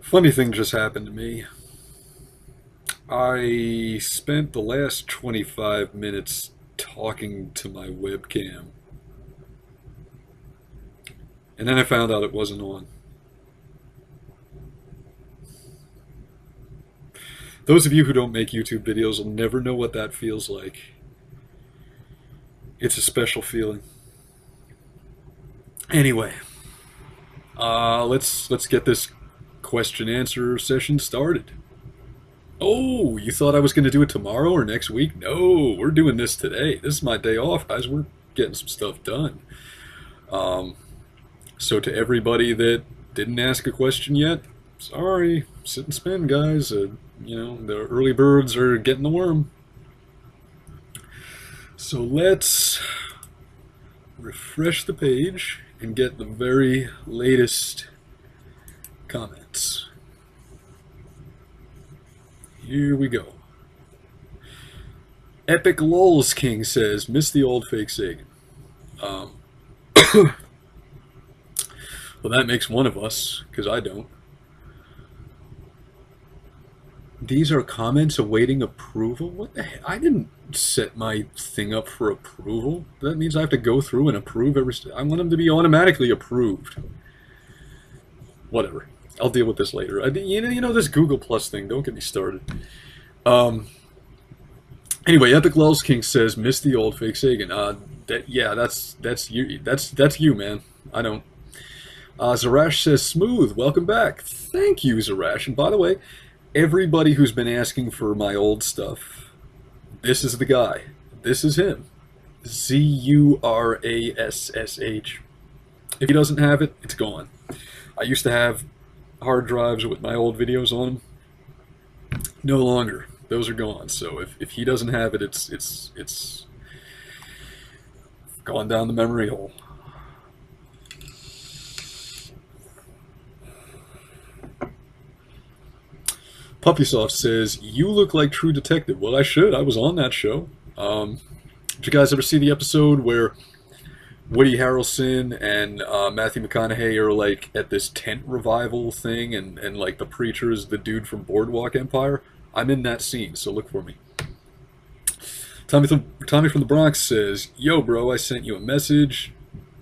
Funny thing just happened to me. I spent the last 25 minutes talking to my webcam, and then I found out it wasn't on. Those of you who don't make YouTube videos will never know what that feels like. It's a special feeling. Anyway, let's get this question answer session started. Oh, you thought I was going to do it tomorrow or next week? No, we're doing this today. This is my day off, guys. We're getting some stuff done. So to everybody that didn't ask a question yet, sorry, sit and spin, guys. The early birds are getting the worm. So let's refresh the page and get the very latest comments. Here we go. Epic Lulz King says, miss the old fake Sagan. Well, that makes one of us, because I don't. These are comments awaiting approval? What the heck? I didn't set my thing up for approval. That means I have to go through and approve every... I want them to be automatically approved. Whatever. I'll deal with this later. You know this Google Plus thing. Don't get me started. Anyway, Epic Lulz King says, miss the old fake Sagan. That's you. That's you, man. I don't. Zarash says, smooth. Welcome back. Thank you, Zarash. And by the way, everybody who's been asking for my old stuff, this is the guy. This is him. Zurassh. If he doesn't have it, it's gone. I used to have hard drives with my old videos on them. No longer. Those are gone. So if he doesn't have it, it's gone down the memory hole. Puppysoft says, you look like True Detective. Well, I should. I was on that show. Did you guys ever see the episode where Woody Harrelson and Matthew McConaughey are like at this tent revival thing, and like the preacher is the dude from Boardwalk Empire? I'm in that scene, so look for me. Tommy from the Bronx says, yo bro, I sent you a message.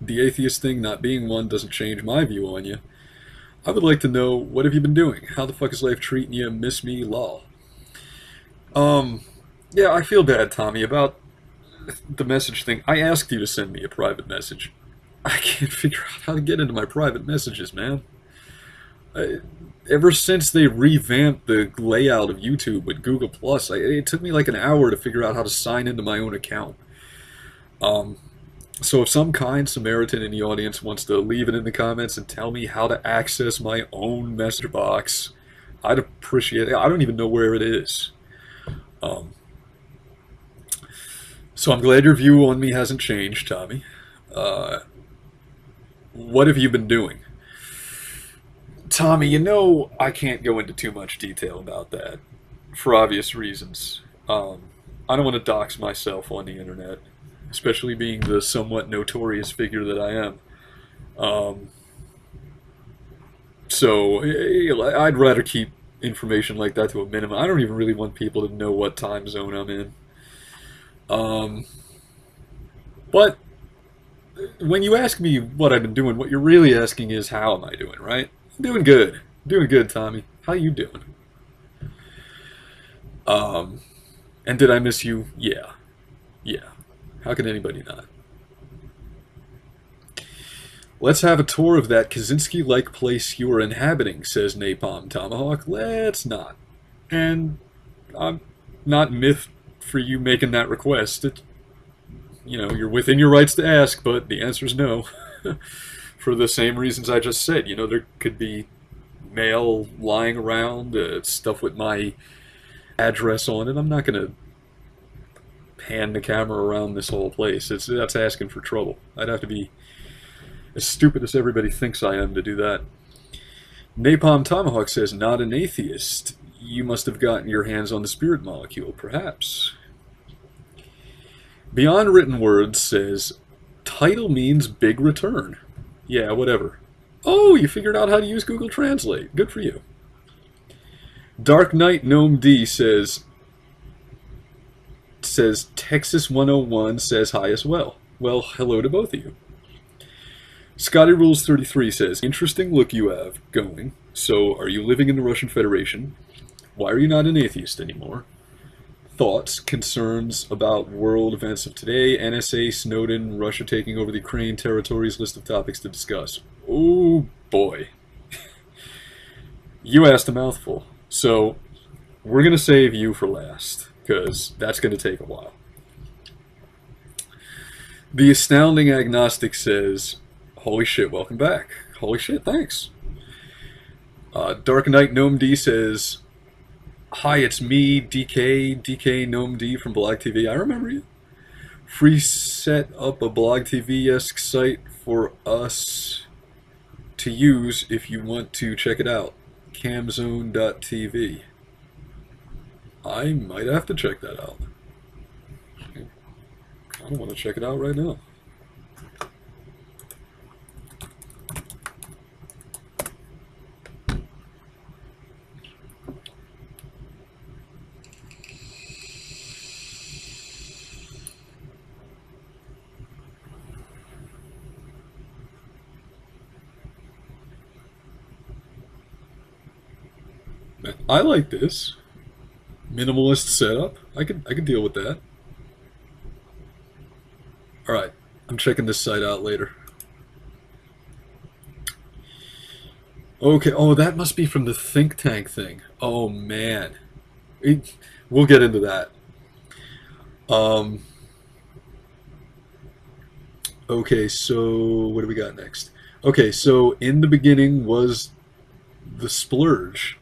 The atheist thing not being one doesn't change my view on you. I would like to know, what have you been doing? How the fuck is life treating you? Miss me, lol. Yeah, I feel bad, Tommy, about the message thing. I asked you to send me a private message. I can't figure out how to get into my private messages, man. Ever since they revamped the layout of YouTube with Google Plus, it took me like an hour to figure out how to sign into my own account. So if some kind Samaritan in the audience wants to leave it in the comments and tell me how to access my own message box, I'd appreciate it. I don't even know where it is. So I'm glad your view on me hasn't changed, Tommy. What have you been doing? Tommy, you know I can't go into too much detail about that, for obvious reasons. I don't want to dox myself on the internet, especially being the somewhat notorious figure that I am. So I'd rather keep information like that to a minimum. I don't even really want people to know what time zone I'm in. But when you ask me what I've been doing, what you're really asking is how am I doing, right? I'm doing good. Doing good, Tommy. How you doing? And did I miss you? Yeah. Yeah. How could anybody not? Let's have a tour of that Kaczynski-like place you are inhabiting, says Napalm Tomahawk. Let's not. And I'm not miffed for you making that request. You're within your rights to ask, but the answer is no. For the same reasons I just said. There could be mail lying around, stuff with my address on it. I'm not going to pan the camera around this whole place. That's asking for trouble. I'd have to be as stupid as everybody thinks I am to do that. Napalm Tomahawk says, not an atheist. You must have gotten your hands on the spirit molecule, perhaps. Beyond Written Words says, title means big return. Yeah, whatever. Oh, you figured out how to use Google Translate. Good for you. Dark Knight Gnome D says Texas 101 says hi as well. Well, hello to both of you. Scotty Rules 33 says, interesting look you have going. So, are you living in the Russian Federation? Why are you not an atheist anymore? Thoughts, concerns about world events of today, NSA, Snowden, Russia taking over the Ukraine territories, list of topics to discuss. Oh boy. You asked a mouthful. So, we're going to save you for last, because that's going to take a while. The Astounding Agnostic says, holy shit, welcome back. Holy shit, thanks. Dark Knight Gnome D says, hi, it's me, DK Gnome D from Blog TV. I remember you. Free set up a Blog TV-esque site for us to use if you want to check it out. Camzone.tv. I might have to check that out. I don't want to check it out right now. I like this minimalist setup. I could deal with that. All right, I'm checking this site out later. Okay. Oh, that must be from the think tank thing. Oh man, we'll get into that. Okay, so what do we got next? Okay, so in the beginning was the Splurge.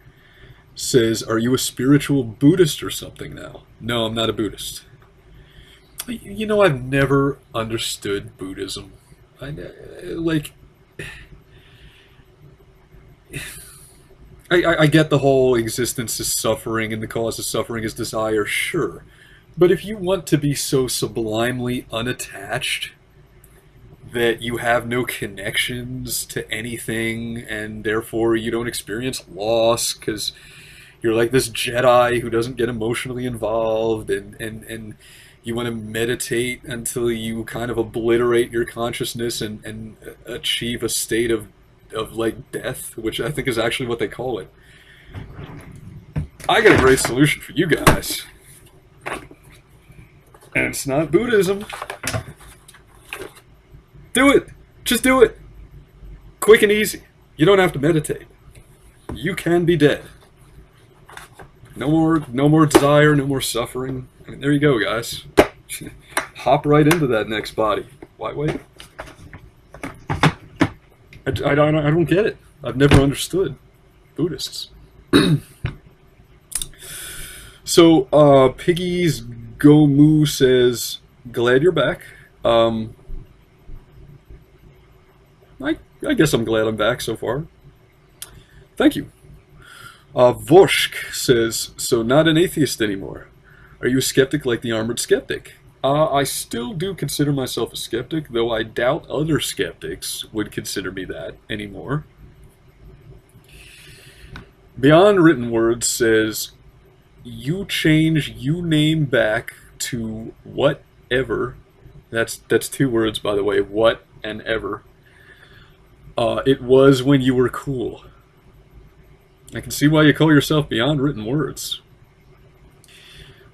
Says, are you a spiritual Buddhist or something now? No, I'm not a Buddhist. You know, I've never understood Buddhism. I get the whole existence is suffering and the cause of suffering is desire, sure. But if you want to be so sublimely unattached that you have no connections to anything and therefore you don't experience loss because you're like this Jedi who doesn't get emotionally involved, and you want to meditate until you kind of obliterate your consciousness and achieve a state of like death, which I think is actually what they call it. I got a great solution for you guys. And it's not Buddhism. Do it! Just do it! Quick and easy. You don't have to meditate. You can be dead. No more desire, no more suffering. I mean, there you go, guys. Hop right into that next body. Why wait? I don't get it. I've never understood Buddhists. So, Piggy's Go Moo says, glad you're back. I guess I'm glad I'm back so far. Thank you. Vorshk says, so not an atheist anymore. Are you a skeptic like the Armored Skeptic? I still do consider myself a skeptic, though I doubt other skeptics would consider me that anymore. Beyond Written Words says, you change you name back to whatever. That's 2 words, by the way, what and ever. It was when you were cool. I can see why you call yourself Beyond Written Words.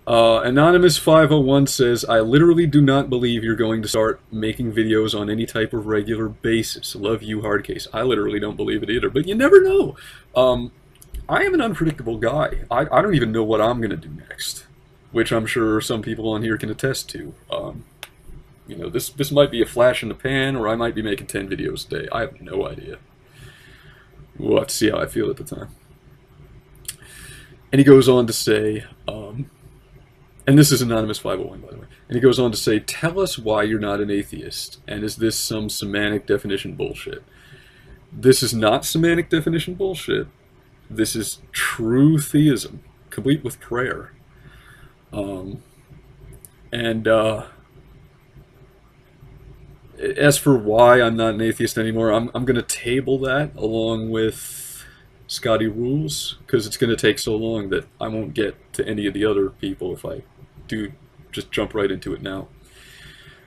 Anonymous 501 says, I literally do not believe you're going to start making videos on any type of regular basis. Love you, Hardcase. I literally don't believe it either, but you never know. I am an unpredictable guy. I don't even know what I'm going to do next, which I'm sure some people on here can attest to. You know, this might be a flash in the pan, or I might be making 10 videos a day. I have no idea. We'll have to see how I feel at the time. And he goes on to say, and this is Anonymous 501, by the way, and he goes on to say, tell us why you're not an atheist, and is this some semantic definition bullshit? This is not semantic definition bullshit. This is true theism, complete with prayer. As for why I'm not an atheist anymore, I'm going to table that along with Scotty Rules, because it's going to take so long that I won't get to any of the other people if I do just jump right into it now.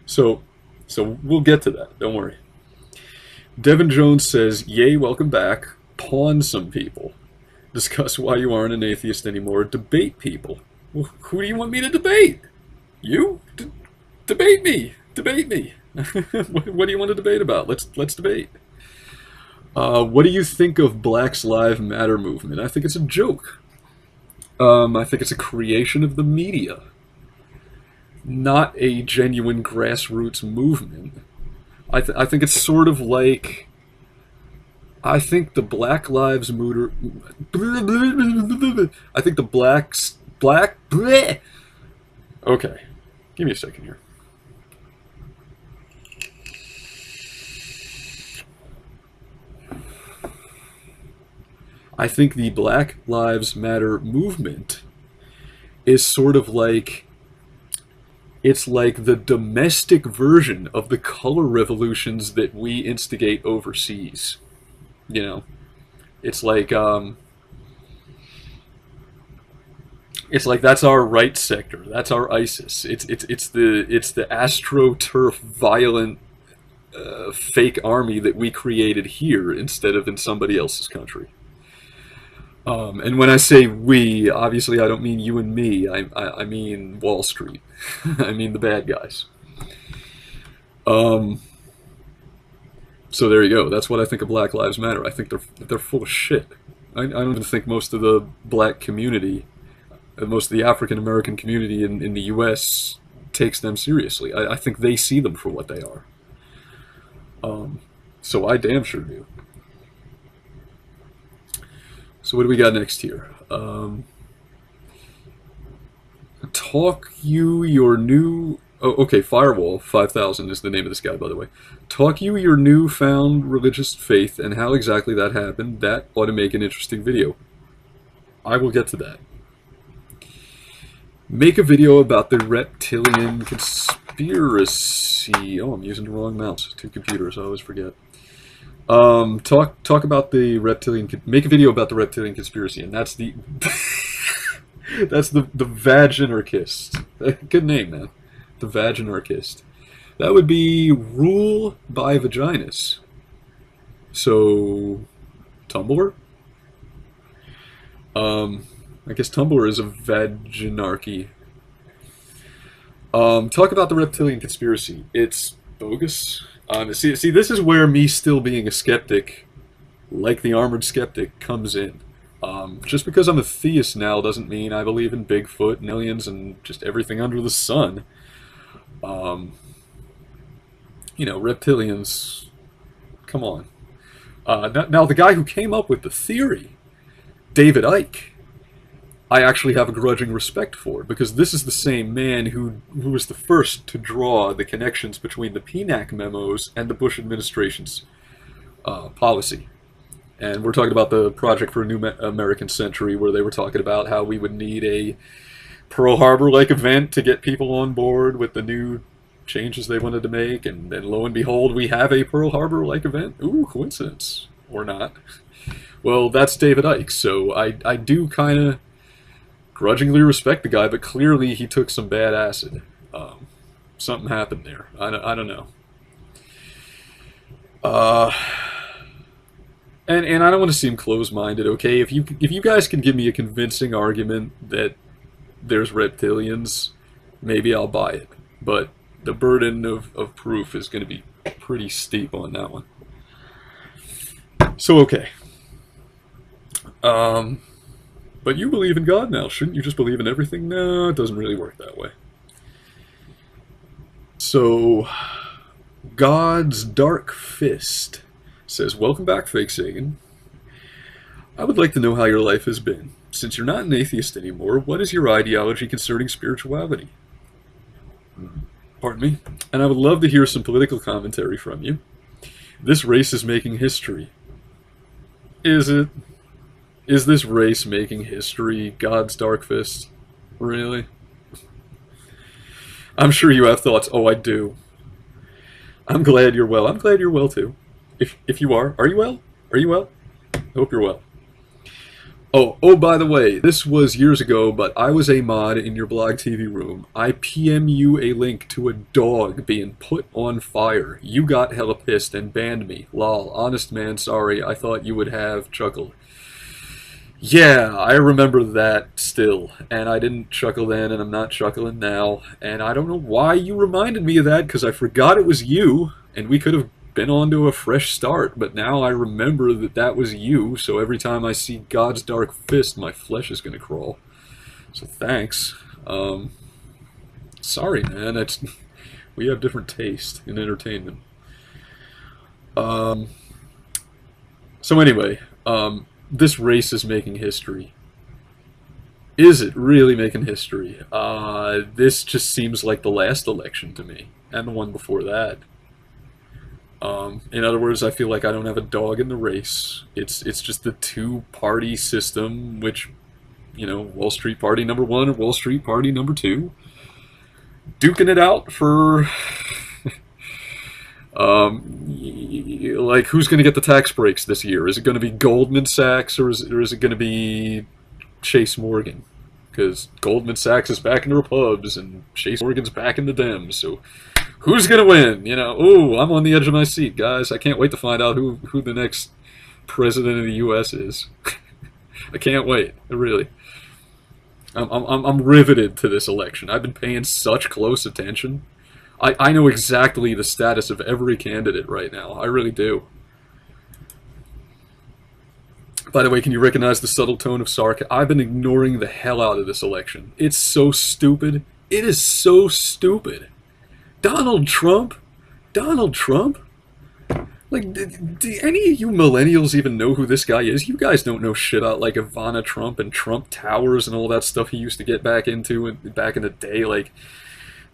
So we'll get to that. Don't worry. Devin Jones says, "Yay, welcome back. Pawn some people. Discuss why you aren't an atheist anymore. Debate people." Well, who do you want me to debate? You? Debate me. Debate me. What do you want to debate about? Let's debate. What do you think of Black Lives Matter movement? I think it's a joke. I think it's a creation of the media, not a genuine grassroots movement. I think it's sort of like, I think the Black Lives Matter. I think the black. Okay, give me a second here. I think the Black Lives Matter movement is sort of like, it's like the domestic version of the color revolutions that we instigate overseas. You know, it's like that's our right sector, that's our ISIS. It's the astroturf violent fake army that we created here instead of in somebody else's country. And when I say we, obviously I don't mean you and me. I mean Wall Street. I mean the bad guys. So there you go. That's what I think of Black Lives Matter. I think they're full of shit. I don't even think most of the black community, most of the African American community in the U.S. takes them seriously. I think they see them for what they are. So I damn sure do. So what do we got next here? Talk you your new... Oh, okay, Firewall 5000 is the name of this guy, by the way. Talk you your newfound religious faith and how exactly that happened. That ought to make an interesting video. I will get to that. Make a video about the reptilian conspiracy. Oh, I'm using the wrong mouse. Two computers, I always forget. Talk about the reptilian. Make a video about the reptilian conspiracy, and that's the that's the vaginarchist. Good name, man. The vaginarchist. That would be rule by vaginas. So, Tumblr. I guess Tumblr is a vaginarchy. Talk about the reptilian conspiracy. It's bogus. See, this is where me still being a skeptic, like the armored skeptic, comes in. Just because I'm a theist now doesn't mean I believe in Bigfoot and aliens and just everything under the sun. You know, reptilians, come on. Now, the guy who came up with the theory, David Icke, I actually have a grudging respect for, because this is the same man who was the first to draw the connections between the PNAC memos and the Bush administration's policy. And we're talking about the Project for a New American Century, where they were talking about how we would need a Pearl Harbor-like event to get people on board with the new changes they wanted to make, and then lo and behold, we have a Pearl Harbor-like event. Ooh, coincidence. Or not. Well, that's David Icke, so I do kind of grudgingly respect the guy, but clearly he took some bad acid. Something happened there. I don't know. And I don't want to seem closed-minded, okay? If you guys can give me a convincing argument that there's reptilians, maybe I'll buy it. But the burden of proof is going to be pretty steep on that one. So, okay. But you believe in God now. Shouldn't you just believe in everything? No, it doesn't really work that way. So, God's Dark Fist says, welcome back, Fake Sagan. I would like to know how your life has been. Since you're not an atheist anymore, what is your ideology concerning spirituality? Pardon me? And I would love to hear some political commentary from you. This race is making history. Is it? Is this race making history? God's Dark Fist? Really? I'm sure you have thoughts. Oh, I do. I'm glad you're well. I'm glad you're well, too. If you are you well? Are you well? I hope you're well. Oh, by the way, this was years ago, but I was a mod in your blog TV room. I PM you a link to a dog being put on fire. You got hella pissed and banned me. Lol. Honest man, sorry. I thought you would have chuckled. Yeah, I remember that still, and I didn't chuckle then, and I'm not chuckling now, and I don't know why you reminded me of that, because I forgot it was you, and we could have been on to a fresh start, but now I remember that that was you, so every time I see God's dark fist, my flesh is going to crawl. So thanks. Sorry, man, we have different taste in entertainment. So anyway, this race is making history. Is it really making history? This just seems like the last election to me, and the one before that. In other words, I feel like I don't have a dog in the race. It's just the two-party system, which, you know, Wall Street Party number one or Wall Street Party number two, duking it out for, like, who's going to get the tax breaks this year? Is it going to be Goldman Sachs, or is it going to be Chase Morgan? Because Goldman Sachs is back in the Repubs, and Chase Morgan's back in the Dems, so who's going to win? You know, ooh, I'm on the edge of my seat, guys. I can't wait to find out who the next president of the U.S. is. I can't wait, really. I'm riveted to this election. I've been paying such close attention. I know exactly the status of every candidate right now. I really do. By the way, can you recognize the subtle tone of sarcasm? I've been ignoring the hell out of this election. It's so stupid. It is so stupid. Donald Trump? Donald Trump? Like, do any of you millennials even know who this guy is? You guys don't know shit out like Ivana Trump and Trump Towers and all that stuff he used to get back into back in the day. Like,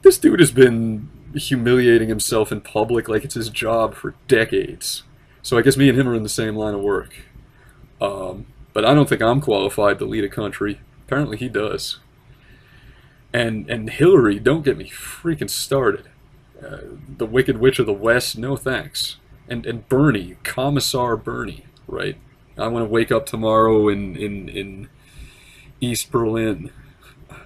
this dude has been humiliating himself in public like it's his job for decades. So I guess me and him are in the same line of work. But I don't think I'm qualified to lead a country. Apparently he does. And Hillary, don't get me freaking started. The Wicked Witch of the West, no thanks. And Bernie, Commissar Bernie, right? I want to wake up tomorrow in East Berlin.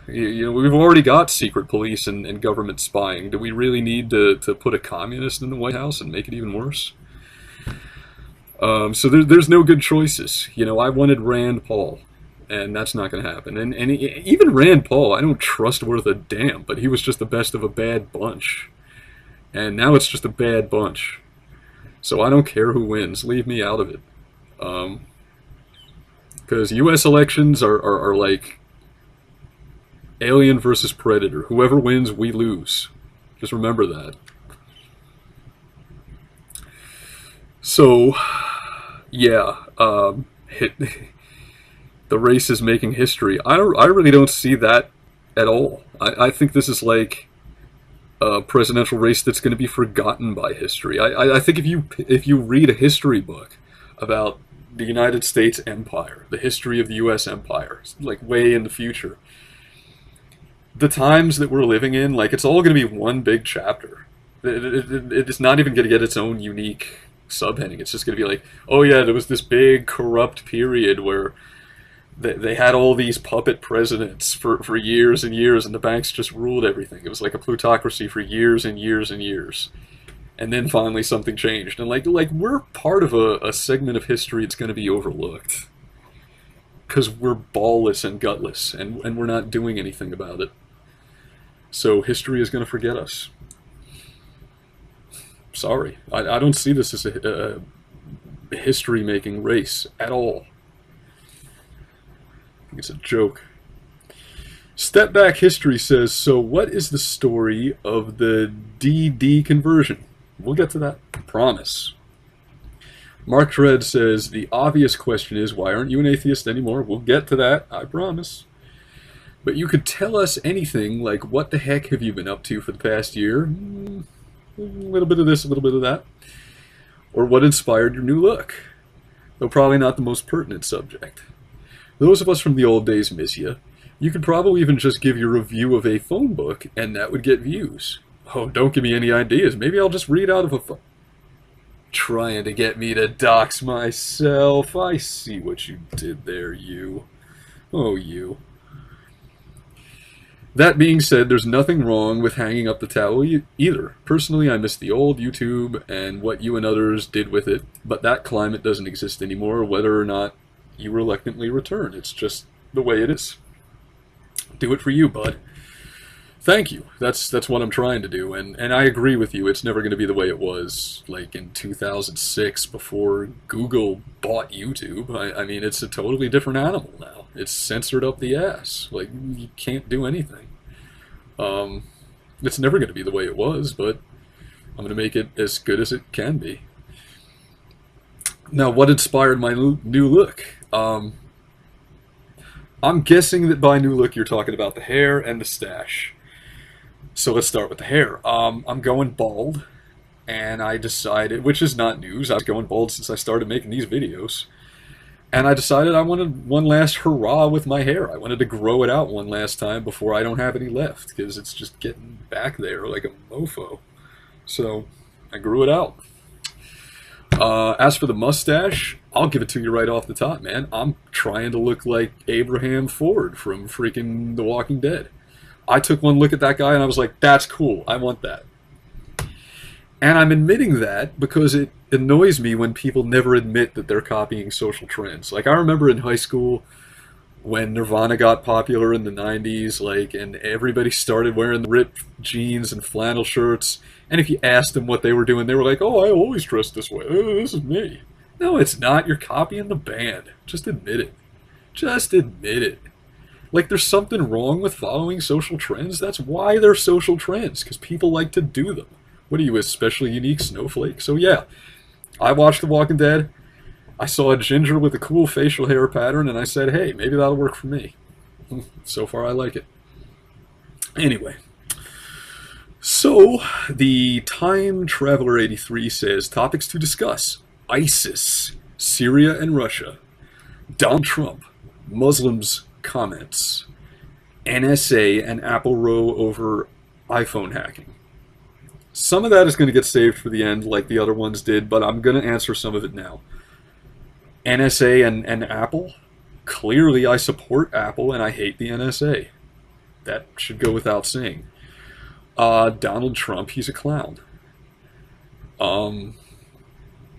You know, we've already got secret police and government spying. Do we really need to put a communist in the White House and make it even worse? So there's no good choices. You know, I wanted Rand Paul, and that's not going to happen. And even Rand Paul, I don't trust worth a damn, but he was just the best of a bad bunch. And now it's just a bad bunch. So I don't care who wins. Leave me out of it. Because U.S. elections are like Alien versus Predator. Whoever wins, we lose. Just remember that. So, yeah, the race is making history. I really don't see that at all. I think this is like a presidential race that's going to be forgotten by history. I think if you read a history book about the United States Empire, the history of the U.S. Empire, like way in the future, the times that we're living in, like, it's all going to be one big chapter. It's not even going to get its own unique subheading. It's just going to be like, oh yeah, there was this big corrupt period where they had all these puppet presidents for years and years, and the banks just ruled everything. It was like a plutocracy for years and years and years. And then finally something changed. And like we're part of a segment of history that's going to be overlooked. Because we're ballless and gutless, and we're not doing anything about it. So history is going to forget us. Sorry. I don't see this as a history-making race at all. I think it's a joke. Step Back History says, so what is the story of the DD conversion? We'll get to that. Promise. Mark Tread says, the obvious question is, why aren't you an atheist anymore? We'll get to that, I promise. But you could tell us anything, like, what the heck have you been up to for the past year? A little bit of this, a little bit of that. Or what inspired your new look? Though probably not the most pertinent subject. Those of us from the old days miss you. You could probably even just give your review of a phone book, and that would get views. Oh, don't give me any ideas. Maybe I'll just read out of a phone. Trying to get me to dox myself. I see what you did there, you. Oh, you. That being said, there's nothing wrong with hanging up the towel either. Personally, I miss the old YouTube and what you and others did with it, but that climate doesn't exist anymore, whether or not you reluctantly return. It's just the way it is. Do it for you, bud. Thank you. That's what I'm trying to do, and I agree with you. It's never going to be the way it was, like, in 2006 before Google bought YouTube. I mean, it's a totally different animal now. It's censored up the ass. Like, you can't do anything. It's never going to be the way it was, but I'm going to make it as good as it can be. Now, what inspired my new look? I'm guessing that by new look you're talking about the hair and the stash. So let's start with the hair. I'm going bald, and I decided, which is not news, I was going bald since I started making these videos, and I decided I wanted one last hurrah with my hair. I wanted to grow it out one last time before I don't have any left, because it's just getting back there like a mofo. So I grew it out. As for the mustache, I'll give it to you right off the top, man. I'm trying to look like Abraham Ford from freaking The Walking Dead. I took one look at that guy and I was like, that's cool, I want that. And I'm admitting that because it annoys me when people never admit that they're copying social trends. Like, I remember in high school when Nirvana got popular in the 90s, like, and everybody started wearing the ripped jeans and flannel shirts, and if you asked them what they were doing, they were like, oh, I always dress this way, this is me. No, it's not, you're copying the band. Just admit it. Just admit it. Like, there's something wrong with following social trends. That's why they're social trends, because people like to do them. What are you, a specially unique snowflake? So yeah, I watched The Walking Dead. I saw a ginger with a cool facial hair pattern, and I said, hey, maybe that'll work for me. So far, I like it. Anyway, so the Time Traveler 83 says, topics to discuss: ISIS, Syria and Russia, Donald Trump, Muslims, comments, NSA and Apple row over iPhone hacking. Some of that is going to get saved for the end like the other ones did, but I'm going to answer some of it now. NSA and Apple? Clearly I support Apple and I hate the NSA. That should go without saying. Donald Trump, he's a clown. You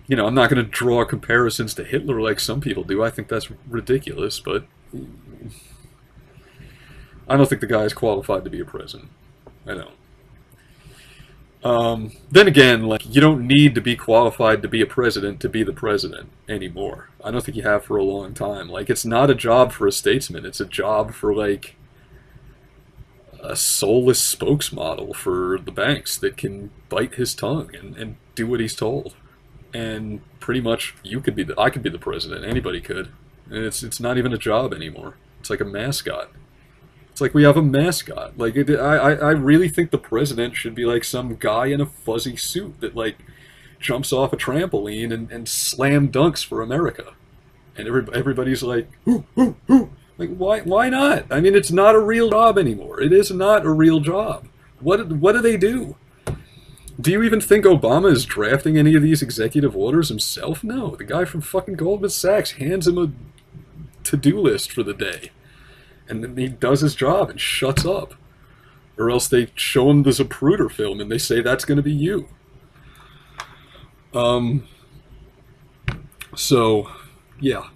know, I'm not going to draw comparisons to Hitler like some people do. I think that's ridiculous, but I don't think the guy is qualified to be a president. I don't. Then again, like, you don't need to be qualified to be a president to be the president anymore. I don't think you have for a long time. Like, it's not a job for a statesman. It's a job for, like, a soulless spokesmodel for the banks that can bite his tongue and do what he's told. And pretty much I could be the president. Anybody could. And it's not even a job anymore. It's like a mascot. It's like we have a mascot. Like, I really think the president should be like some guy in a fuzzy suit that, like, jumps off a trampoline and slam dunks for America. And everybody's like, ooh, ooh, ooh. Like, why not? I mean, it's not a real job anymore. It is not a real job. What do they do? Do you even think Obama is drafting any of these executive orders himself? No. The guy from fucking Goldman Sachs hands him a to-do list for the day. And then he does his job and shuts up. Or else they show him the Zapruder film and they say that's going to be you. So, yeah.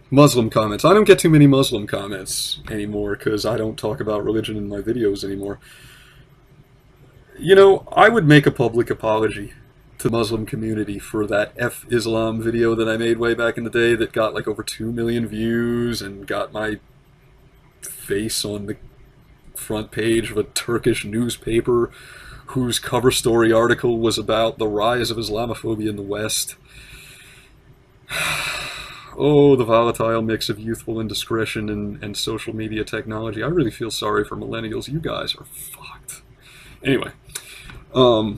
Muslim comments. I don't get too many Muslim comments anymore because I don't talk about religion in my videos anymore. You know, I would make a public apology to the Muslim community for that F Islam video that I made way back in the day that got like over 2 million views and got my face on the front page of a Turkish newspaper whose cover story article was about the rise of Islamophobia in the West. Oh, the volatile mix of youthful indiscretion and social media technology. I really feel sorry for millennials. You guys are fucked. Anyway, I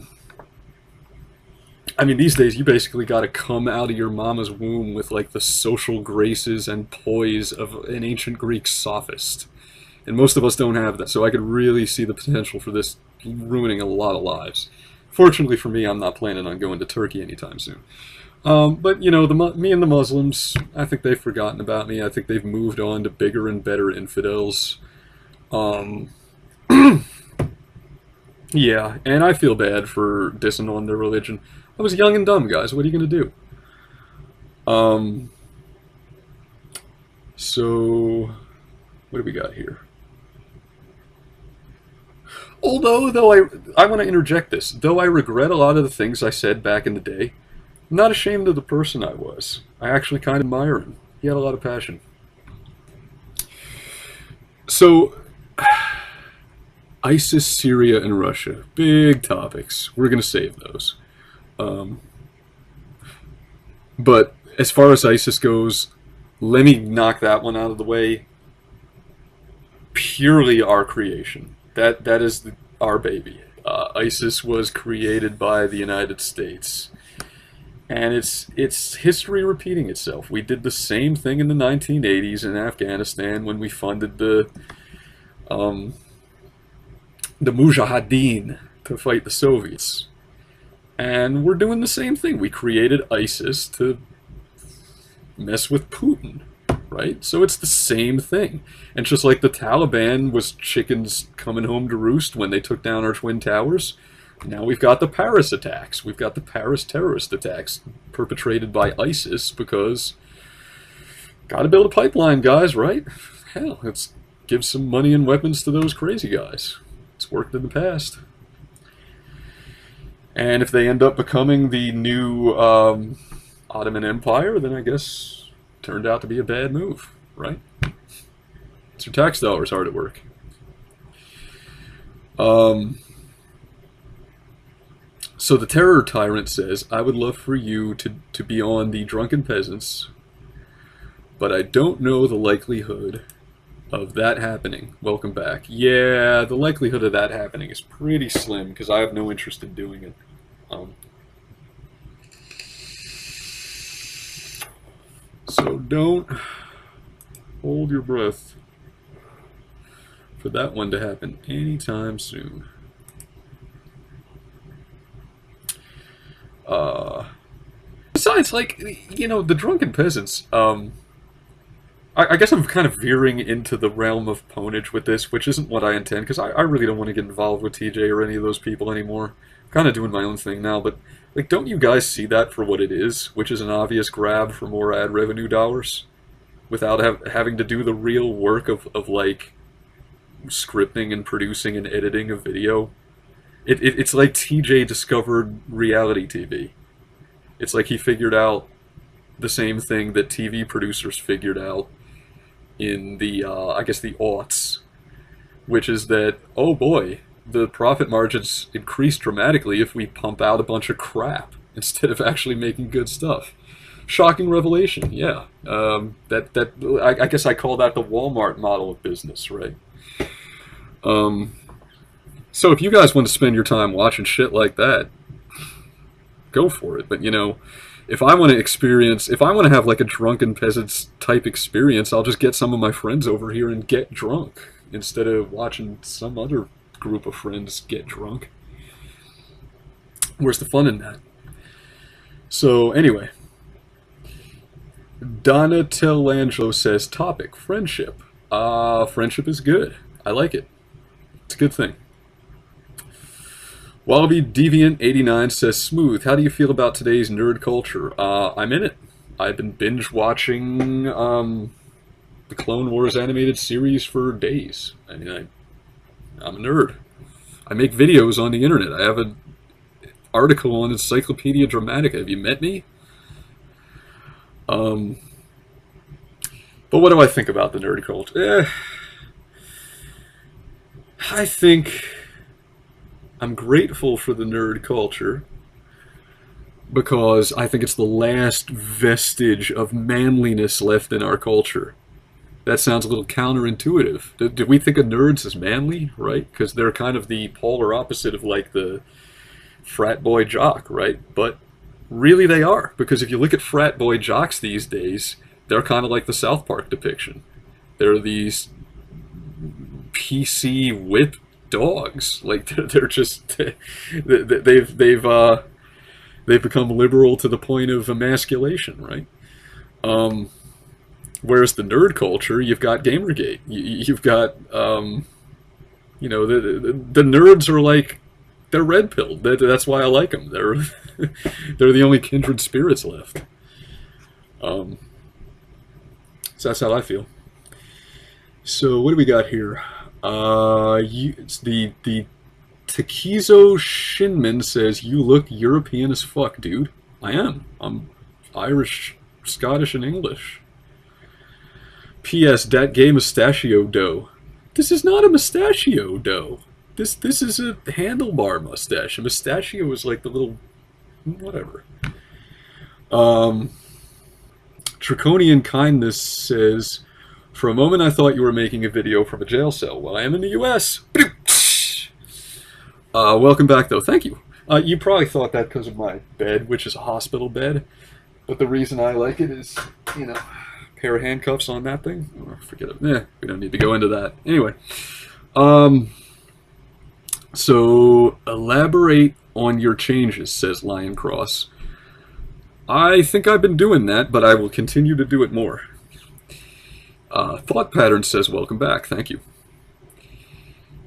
mean, these days you basically got to come out of your mama's womb with like the social graces and poise of an ancient Greek sophist And most of us don't have that, so I could really see the potential for this ruining a lot of lives. Fortunately for me, I'm not planning on going to Turkey anytime soon. But, you know, me and the Muslims, I think they've forgotten about me. I think they've moved on to bigger and better infidels. Um, yeah, and I feel bad for dissing on their religion. I was young and dumb, guys. What are you going to do? So, what do we got here? Although, I want to interject this. Though I regret a lot of the things I said back in the day, I'm not ashamed of the person I was. I actually kind of admire him. He had a lot of passion. So, ISIS, Syria, and Russia. Big topics. We're going to save those. But as far as ISIS goes, let me knock that one out of the way. Purely our creation. That is our baby. ISIS was created by the United States. And it's history repeating itself. We did the same thing in the 1980s in Afghanistan when we funded the Mujahideen to fight the Soviets. And we're doing the same thing. We created ISIS to mess with Putin, right? So it's the same thing. And just like the Taliban was chickens coming home to roost when they took down our Twin Towers, now we've got the Paris attacks. We've got the Paris terrorist attacks perpetrated by ISIS because got to build a pipeline, guys, right? Hell, let's give some money and weapons to those crazy guys. It's worked in the past. And if they end up becoming the new Ottoman Empire, then I guess it turned out to be a bad move, right? It's your tax dollars hard at work. So the terror tyrant says, I would love for you to be on the Drunken Peasants, but I don't know the likelihood of that happening. Welcome back. Yeah, the likelihood of that happening is pretty slim because I have no interest in doing it. So don't hold your breath for that one to happen anytime soon. Besides, like, you know, the Drunken Peasants, I guess I'm kind of veering into the realm of ponage with this, which isn't what I intend, because I really don't want to get involved with TJ or any of those people anymore. I'm kind of doing my own thing now, but, like, don't you guys see that for what it is, which is an obvious grab for more ad revenue dollars, without having to do the real work of like, scripting and producing and editing a video? It's like TJ discovered reality TV. It's like he figured out the same thing that TV producers figured out in the, I guess, the aughts, which is that, oh boy, the profit margins increase dramatically if we pump out a bunch of crap instead of actually making good stuff. Shocking revelation, yeah. I guess I call that the Walmart model of business, right? So if you guys want to spend your time watching shit like that, go for it. But, you know, if I want to have like a Drunken Peasants type experience, I'll just get some of my friends over here and get drunk instead of watching some other group of friends get drunk. Where's the fun in that? So anyway, Donatelangelo says, topic, friendship. Friendship is good. I like it. It's a good thing. Wallaby Deviant 89 says, smooth, how do you feel about today's nerd culture? I'm in it. I've been binge watching the Clone Wars animated series for days. I mean, I'm a nerd. I make videos on the internet. I have an article on Encyclopedia Dramatica. Have you met me? But what do I think about the nerd culture? I think I'm grateful for the nerd culture because I think it's the last vestige of manliness left in our culture. That sounds a little counterintuitive. Do we think of nerds as manly, right? Because they're kind of the polar opposite of like the frat boy jock, right? But really they are, because if you look at frat boy jocks these days, they're kind of like the South Park depiction. They're these PC whip dogs. Like they're just they've become liberal to the point of emasculation, right? Whereas the nerd culture, you've got Gamergate. You've got the nerds are like, they're red pilled. That's why I like them. They're the only kindred spirits left. So that's how I feel. So what do we got here? The Takizo Shinman says, "You look European as fuck, dude." I am. I'm Irish, Scottish, and English. P.S. That gay mustachio dough. This is not a mustachio dough. This is a handlebar mustache. A mustachio is like the little whatever. Draconian Kindness says, "For a moment I thought you were making a video from a jail cell. Well, I am in the U.S. Welcome back, though. Thank you. You probably thought that because of my bed, which is a hospital bed. But the reason I like it is, pair of handcuffs on that thing. Oh, forget it. We don't need to go into that. Anyway. So, elaborate on your changes, says Lion Cross. I think I've been doing that, but I will continue to do it more. Thought Pattern says, welcome back. Thank you.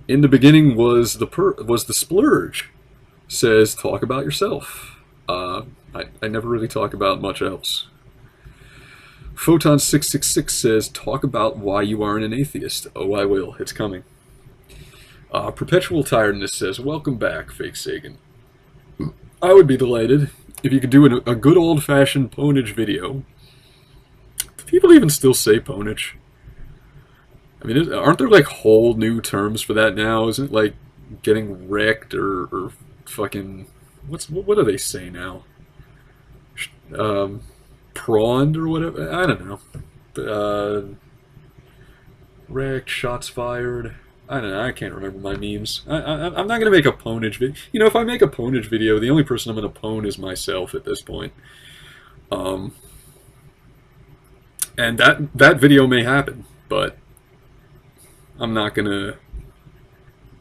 In the beginning was the splurge. Says, talk about yourself. I never really talk about much else. Photon666 says, talk about why you aren't an atheist. Oh, I will. It's coming. Perpetual Tiredness says, welcome back, Fake Sagan. I would be delighted if you could do a good old-fashioned ponage video. Do people even still say ponage? I mean, aren't there like whole new terms for that now? Isn't it like getting wrecked or fucking... What do they say now? Prawned or whatever? I don't know. Wrecked, shots fired... I don't know, I can't remember my memes. I'm not going to make a ponage video. If I make a ponage video, the only person I'm going to pwn is myself at this point. And that video may happen, but I'm not going to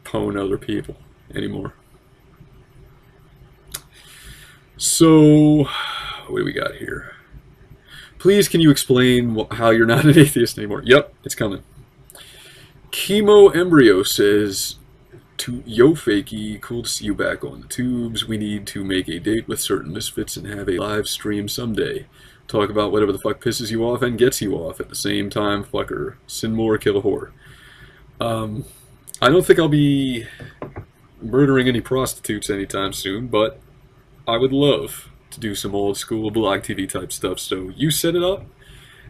pwn other people anymore. So, what do we got here? Please, can you explain how you're not an atheist anymore? Yep, it's coming. Chemo Embryo says, to Yo Fakey, cool to see you back on the tubes. We need to make a date with certain misfits and have a live stream someday. Talk about whatever the fuck pisses you off and gets you off at the same time, fucker. Sin more, kill a whore. I don't think I'll be murdering any prostitutes anytime soon, but I would love to do some old school blog TV type stuff, so you set it up.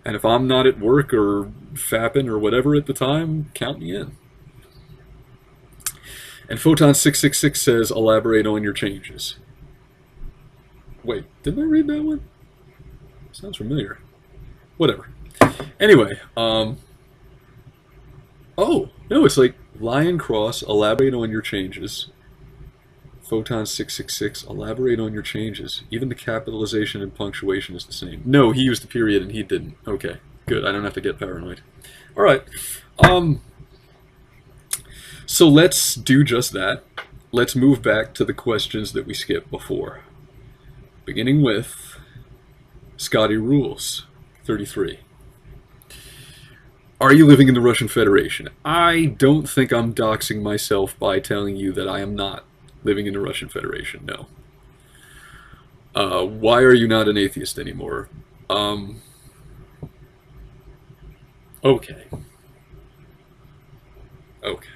And if I'm not at work or fapping or whatever at the time, count me in. And Photon666 says, elaborate on your changes. Wait, didn't I read that one? Sounds familiar. Whatever. Anyway, oh, no, it's like Lion Cross, elaborate on your changes. Photon666, elaborate on your changes. Even the capitalization and punctuation is the same. No, he used the period and he didn't. Okay, good. I don't have to get paranoid. All right. So let's do just that. Let's move back to the questions that we skipped before. Beginning with Scotty Rules, 33. Are you living in the Russian Federation? I don't think I'm doxing myself by telling you that I am not living in the Russian Federation, no. Why are you not an atheist anymore? Okay. Okay.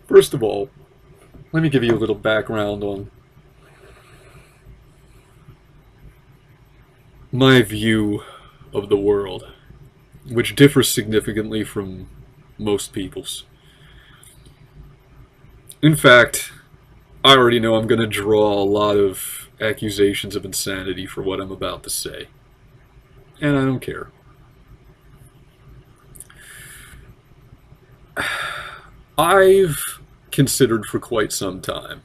First of all, let me give you a little background on my view of the world, which differs significantly from most people's. In fact, I already know I'm going to draw a lot of accusations of insanity for what I'm about to say. And I don't care. I've considered for quite some time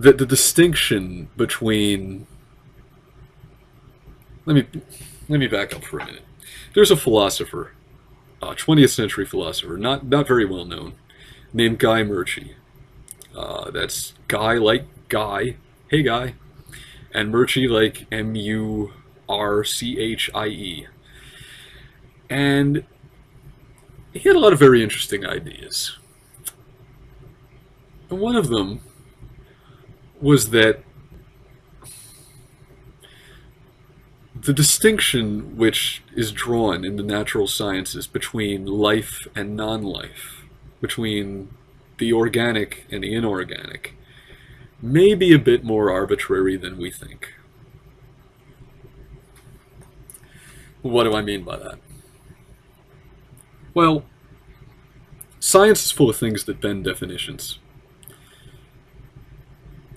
that the distinction between... Let me back up for a minute. There's a philosopher, 20th century philosopher, not very well known, named Guy Murchie. That's Guy like Guy, hey Guy, and Murchie like Murchie. And he had a lot of very interesting ideas. And one of them was that the distinction which is drawn in the natural sciences between life and non-life, between the organic and the inorganic, may be a bit more arbitrary than we think. What do I mean by that? Well, science is full of things that bend definitions.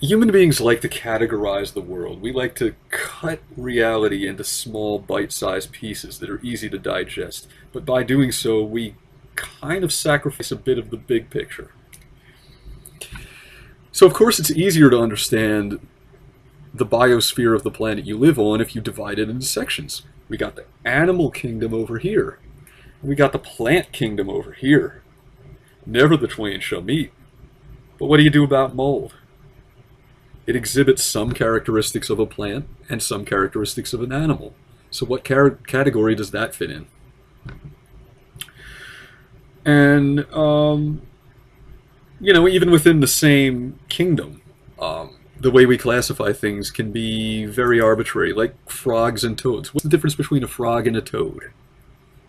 Human beings like to categorize the world. We like to cut reality into small, bite-sized pieces that are easy to digest. But by doing so, we kind of sacrifice a bit of the big picture. So, of course, it's easier to understand the biosphere of the planet you live on if you divide it into sections. We got the animal kingdom over here. We got the plant kingdom over here. Never the twain shall meet. But what do you do about mold? It exhibits some characteristics of a plant and some characteristics of an animal. So what category does that fit in? And, you know, even within the same kingdom, the way we classify things can be very arbitrary, like frogs and toads. What's the difference between a frog and a toad?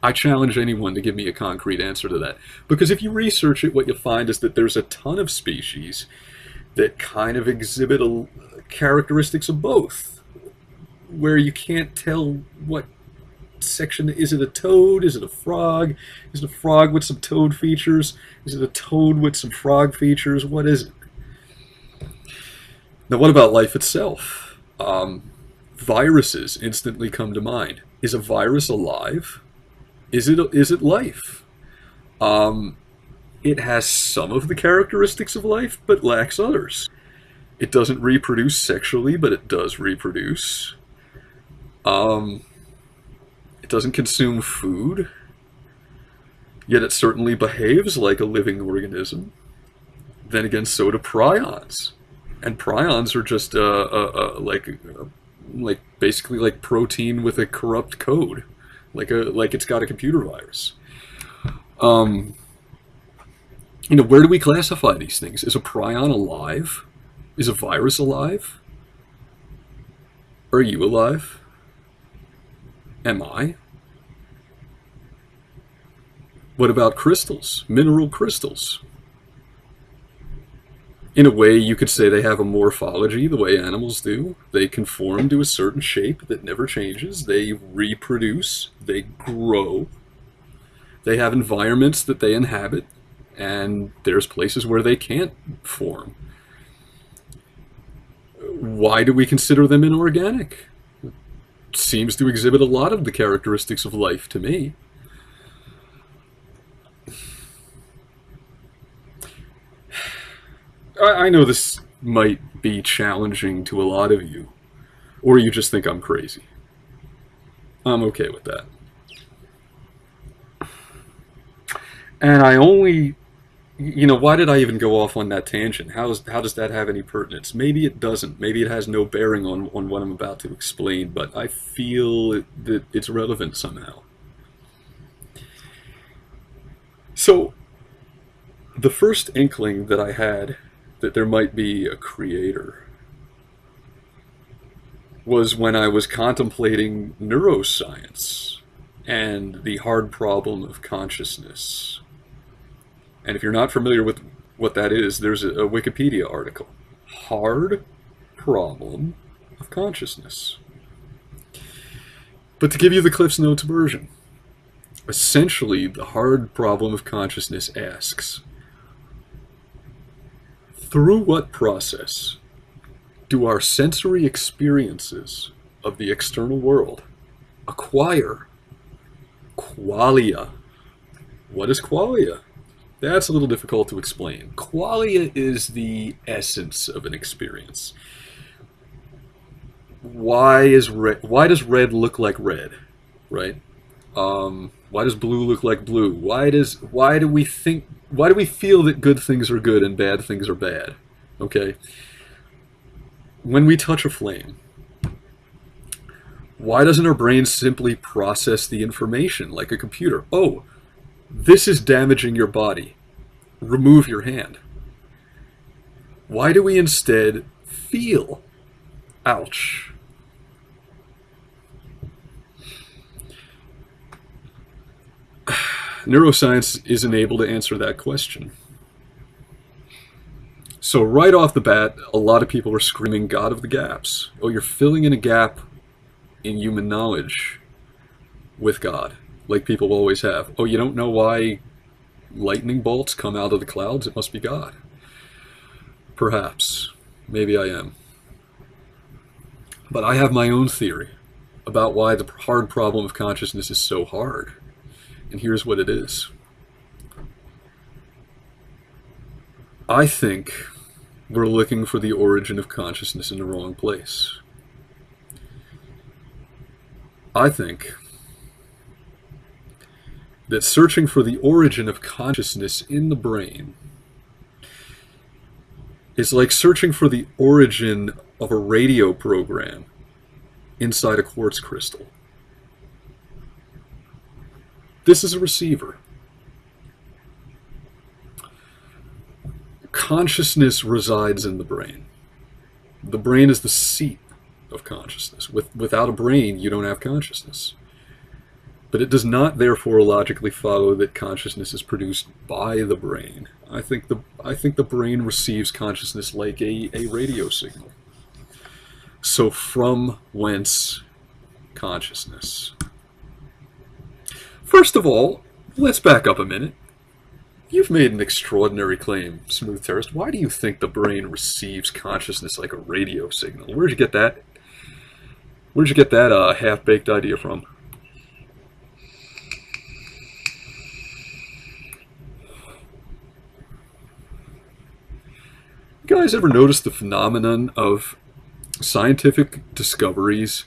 I challenge anyone to give me a concrete answer to that. Because if you research it, what you'll find is that there's a ton of species that kind of exhibit characteristics of both, where you can't tell what section. Is it a toad? Is it a frog? Is it a frog with some toad features? Is it a toad with some frog features? What is it? Now, what about life itself? Viruses instantly come to mind. Is a virus alive? Is it life? It has some of the characteristics of life, but lacks others. It doesn't reproduce sexually, but it does reproduce. It doesn't consume food, yet it certainly behaves like a living organism. Then again, so do prions. And prions are just like basically like protein with a corrupt code, like it's got a computer virus. You know, where do we classify these things? Is a prion alive? Is a virus alive? Are you alive? Am I? What about crystals? Mineral crystals? In a way, you could say they have a morphology the way animals do. They conform to a certain shape that never changes. They reproduce. They grow. They have environments that they inhabit. And there's places where they can't form. Why do we consider them inorganic? It seems to exhibit a lot of the characteristics of life to me. I know this might be challenging to a lot of you, or you just think I'm crazy. I'm okay with that. And I only... You know, why did I even go off on that tangent? How does that have any pertinence? Maybe it doesn't. Maybe it has no bearing on what I'm about to explain, but I feel that it's relevant somehow. So, the first inkling that I had that there might be a creator was when I was contemplating neuroscience and the hard problem of consciousness. And if you're not familiar with what that is, there's a Wikipedia article. Hard problem of consciousness. But to give you the Cliff's Notes version, essentially the hard problem of consciousness asks, through what process do our sensory experiences of the external world acquire qualia? What is qualia? That's a little difficult to explain. Qualia is the essence of an experience. Why does red look like red, right? Why does blue look like blue? Why do we feel that good things are good and bad things are bad? Okay. When we touch a flame, why doesn't our brain simply process the information like a computer? Oh, this is damaging your body. Remove your hand. Why do we instead feel? Ouch. Neuroscience isn't able to answer that question. So right off the bat, a lot of people are screaming, God of the gaps. Oh, you're filling in a gap in human knowledge with God, like people always have. Oh, you don't know why lightning bolts come out of the clouds? It must be God. Perhaps. Maybe I am. But I have my own theory about why the hard problem of consciousness is so hard. And here's what it is. I think we're looking for the origin of consciousness in the wrong place. I think that searching for the origin of consciousness in the brain is like searching for the origin of a radio program inside a quartz crystal. This is a receiver. Consciousness resides in the brain. The brain is the seat of consciousness. Without a brain, you don't have consciousness. But it does not therefore logically follow that consciousness is produced by the brain. I think the brain receives consciousness like a radio signal. So from whence consciousness? First of all, let's back up a minute. You've made an extraordinary claim, Smooth Terrorist. Why do you think the brain receives consciousness like a radio signal? Where'd you get that? Where'd you get that half-baked idea from? You guys ever notice the phenomenon of scientific discoveries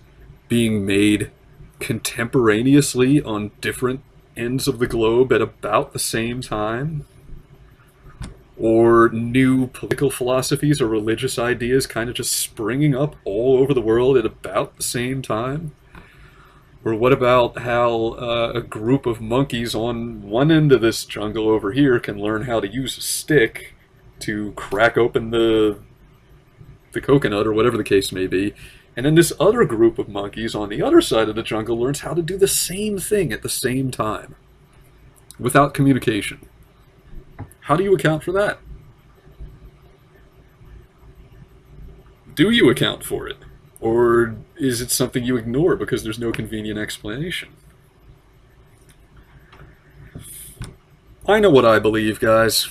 being made contemporaneously on different ends of the globe at about the same time? Or new political philosophies or religious ideas kind of just springing up all over the world at about the same time? Or what about how a group of monkeys on one end of this jungle over here can learn how to use a stick to crack open the coconut or whatever the case may be, and then this other group of monkeys on the other side of the jungle learns how to do the same thing at the same time without communication? How do you account for that? Do you account for it? Or is it something you ignore because there's no convenient explanation? I know what I believe, guys.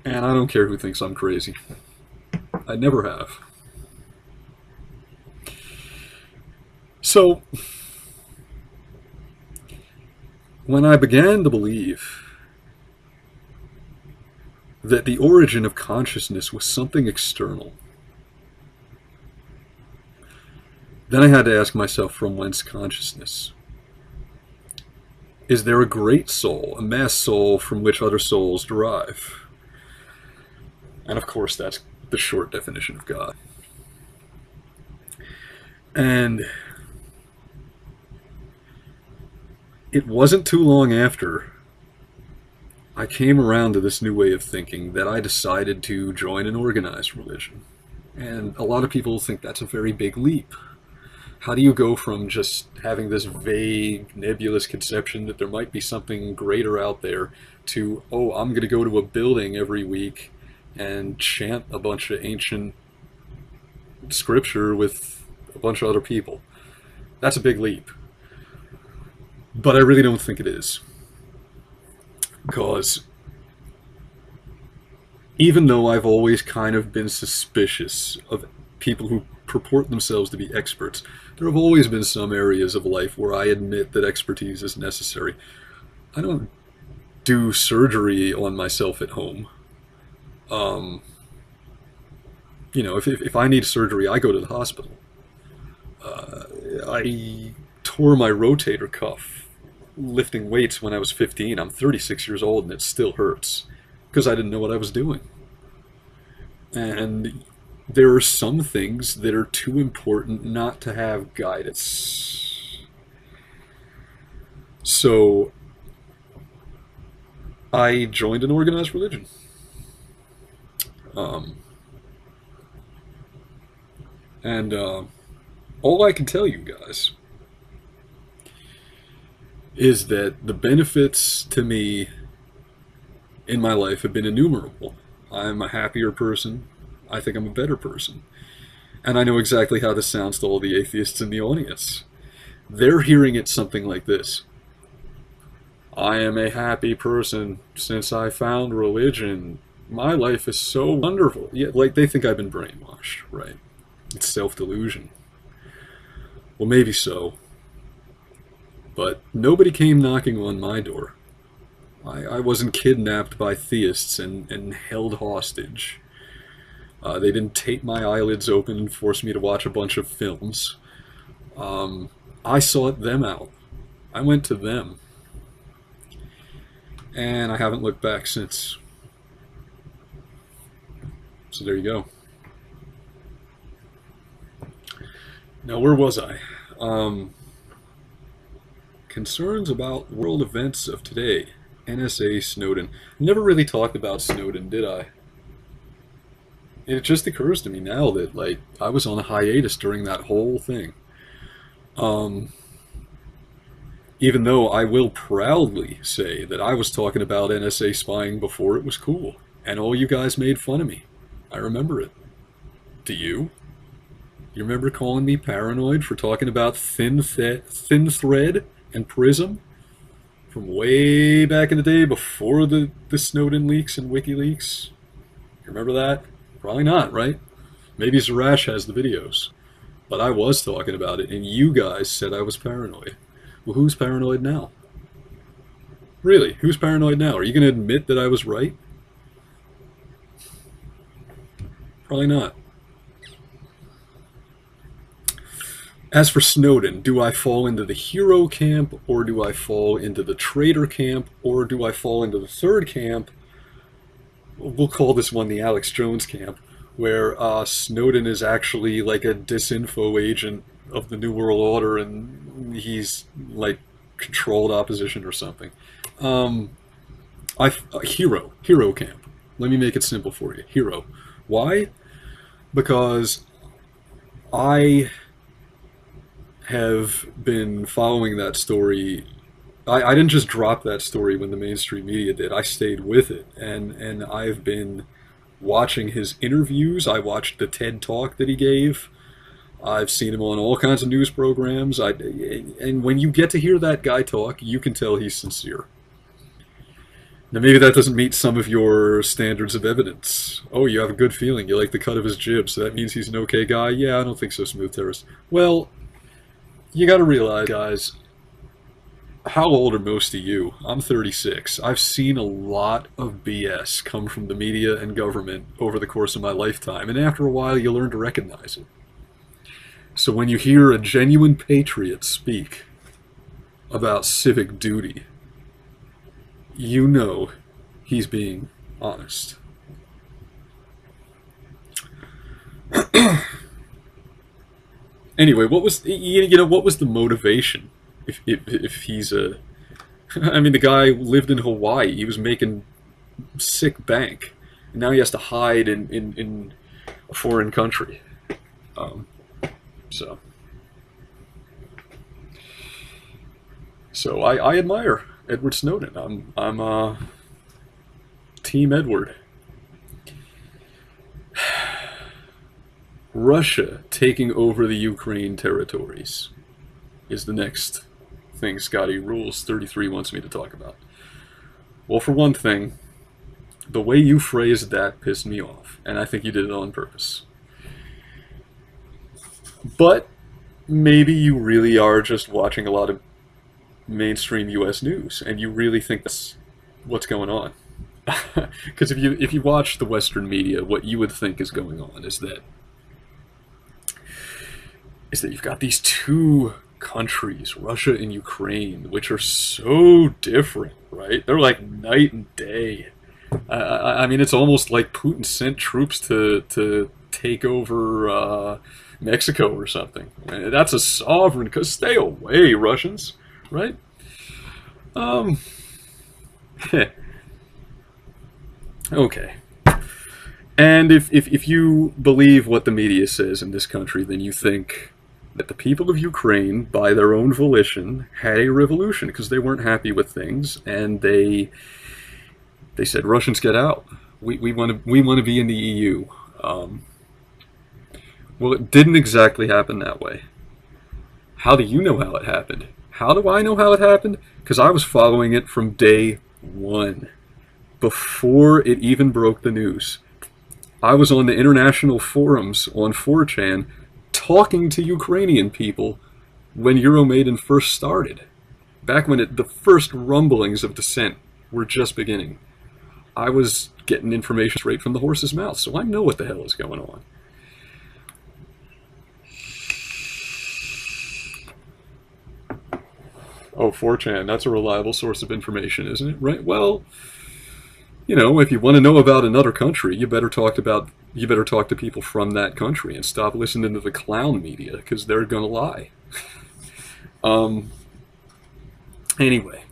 And I don't care who thinks I'm crazy. I never have. So, when I began to believe that the origin of consciousness was something external, then I had to ask myself, from whence consciousness? Is there a great soul, a mass soul from which other souls derive? And of course, that's the short definition of God. And it wasn't too long after I came around to this new way of thinking that I decided to join an organized religion. And a lot of people think that's a very big leap. How do you go from just having this vague, nebulous conception that there might be something greater out there to, oh, I'm going to go to a building every week and chant a bunch of ancient scripture with a bunch of other people? That's a big leap. But I really don't think it is. Because even though I've always kind of been suspicious of people who purport themselves to be experts, there have always been some areas of life where I admit that expertise is necessary. I don't do surgery on myself at home. You know, if I need surgery, I go to the hospital. I tore my rotator cuff lifting weights when I was 15. I'm 36 years old and it still hurts because I didn't know what I was doing. And there are some things that are too important not to have guidance. So I joined an organized religion. And all I can tell you guys is that the benefits to me in my life have been innumerable. I'm a happier person. I think I'm a better person. And I know exactly how this sounds to all the atheists in the audience. They're hearing it something like this. I am a happy person since I found religion. My life is so wonderful. Yeah, like they think I've been brainwashed, right? It's self-delusion. Well, maybe so. But nobody came knocking on my door. I wasn't kidnapped by theists and held hostage. They didn't tape my eyelids open and force me to watch a bunch of films. I sought them out. I went to them. And I haven't looked back since. So there you go. Now, where was I? Concerns about world events of today. NSA Snowden. Never really talked about Snowden, did I? It just occurs to me now that, like, I was on a hiatus during that whole thing. Even though I will proudly say that I was talking about NSA spying before it was cool, and all you guys made fun of me. I remember it. Do you? You remember calling me paranoid for talking about Thin Thread and Prism? From way back in the day before the Snowden leaks and WikiLeaks? You remember that? Probably not, right? Maybe Zarash has the videos. But I was talking about it, and you guys said I was paranoid. Well, who's paranoid now? Really, who's paranoid now? Are you going to admit that I was right? Probably not. As for Snowden, do I fall into the hero camp, or do I fall into the traitor camp, or do I fall into the third camp? We'll call this one the Alex Jones camp, where Snowden is actually like a disinfo agent of the New World Order, and he's like controlled opposition or something. Hero camp. Let me make it simple for you. Hero. Why? Because I have been following that story. I didn't just drop that story when the mainstream media did. I stayed with it, and I've been watching his interviews. I watched the TED Talk that he gave. I've seen him on all kinds of news programs. And when you get to hear that guy talk, you can tell he's sincere. Now, maybe that doesn't meet some of your standards of evidence. Oh, you have a good feeling. You like the cut of his jib, so that means he's an okay guy? Yeah, I don't think so, Smooth Terrorist. Well, you gotta realize, guys, how old are most of you? I'm 36. I've seen a lot of BS come from the media and government over the course of my lifetime, and after a while you learn to recognize it. So when you hear a genuine patriot speak about civic duty, you know he's being honest. Anyway, what was the motivation? If he's a, I mean, the guy lived in Hawaii. He was making sick bank, and now he has to hide in a foreign country. So I admire Edward Snowden. I'm Team Edward. Russia taking over the Ukraine territories is the next thing Scotty Rules 33 wants me to talk about. Well, for one thing, the way you phrased that pissed me off, and I think you did it on purpose. But maybe you really are just watching a lot of mainstream US news, and you really think that's what's going on. Because if you watch the Western media, what you would think is going on is that you've got these two countries, Russia and Ukraine, which are so different, right? They're like night and day. I mean, it's almost like Putin sent troops to take over Mexico or something. That's a sovereign. Because stay away, Russians, right? Okay. And if you believe what the media says in this country, then you think that the people of Ukraine, by their own volition, had a revolution because they weren't happy with things, and they said, Russians, get out. We want to be in the EU. Well, it didn't exactly happen that way. How do you know how it happened? How do I know how it happened? Because I was following it from day one, before it even broke the news. I was on the international forums on 4chan talking to Ukrainian people when Euromaidan first started, back when the first rumblings of dissent were just beginning. I was getting information straight from the horse's mouth, so I know what the hell is going on. Oh, 4chan, that's a reliable source of information, isn't it? Right? Well, you know, if you want to know about another country, you better talk to people from that country and stop listening to the clown media, because they're gonna lie. Anyway,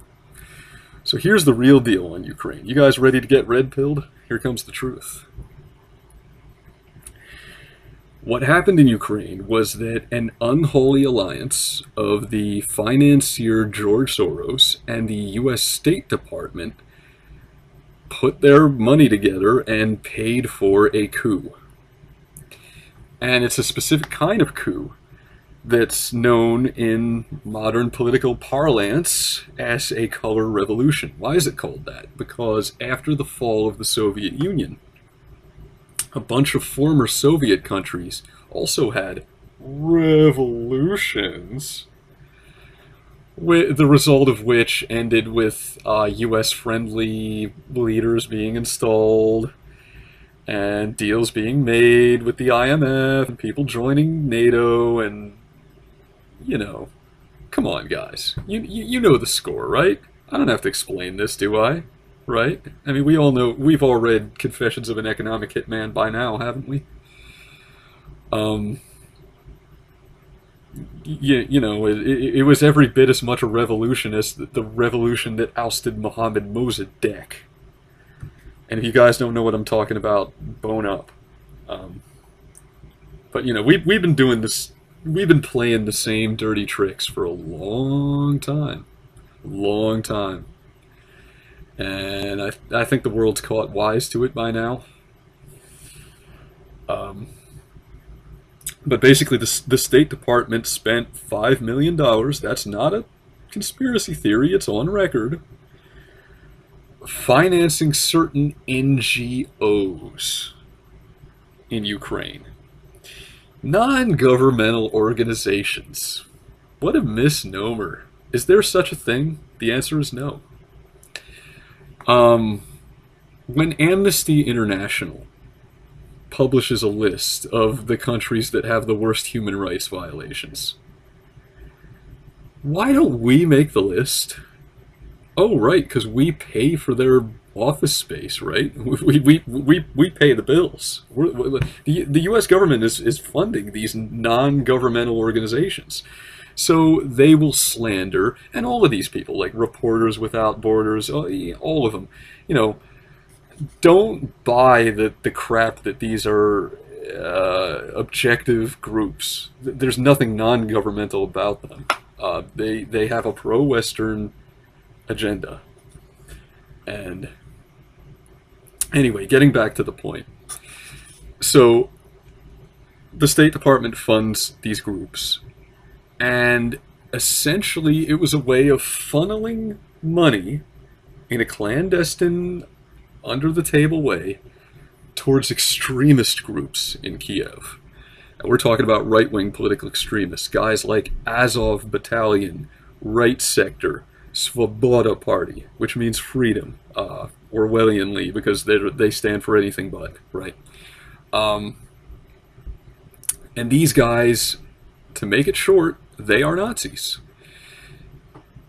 so here's the real deal on Ukraine. You guys ready to get red-pilled? Here comes the truth. What happened in Ukraine was that an unholy alliance of the financier George Soros and the U.S. State Department put their money together and paid for a coup. And it's a specific kind of coup that's known in modern political parlance as a color revolution. Why is it called that? Because after the fall of the Soviet Union, a bunch of former Soviet countries also had revolutions, the result of which ended with US-friendly leaders being installed and deals being made with the IMF and people joining NATO, and, you know, come on, guys. You know the score, right? I don't have to explain this, do I? Right? I mean, we all know, we've all read Confessions of an Economic Hitman by now, haven't we? You know, it was every bit as much a revolution as the revolution that ousted Mohammed Mossadegh. And if you guys don't know what I'm talking about, bone up. But, you know, we've been doing this, we've been playing the same dirty tricks for a long time. Long time. And I think the world's caught wise to it by now. But basically, the State Department spent $5 million. That's not a conspiracy theory, it's on record. Financing certain NGOs in Ukraine. Non-governmental organizations. What a misnomer. Is there such a thing? The answer is no. When Amnesty International publishes a list of the countries that have the worst human rights violations, why don't we make the list? Oh, right, because we pay for their office space, right? We pay the bills. The U.S. government is funding these non-governmental organizations. So they will slander, and all of these people, like Reporters Without Borders, all of them, you know, don't buy the crap that these are objective groups. There's nothing non-governmental about them. They have a pro-Western agenda. And anyway, getting back to the point. So the State Department funds these groups, and essentially it was a way of funneling money in a clandestine, under-the-table way towards extremist groups in Kiev. And we're talking about right-wing political extremists, guys like Azov Battalion, Right Sector, Svoboda Party, which means freedom, Orwellianly, because they stand for anything but, right? Um, and these guys, to make it short, they are Nazis.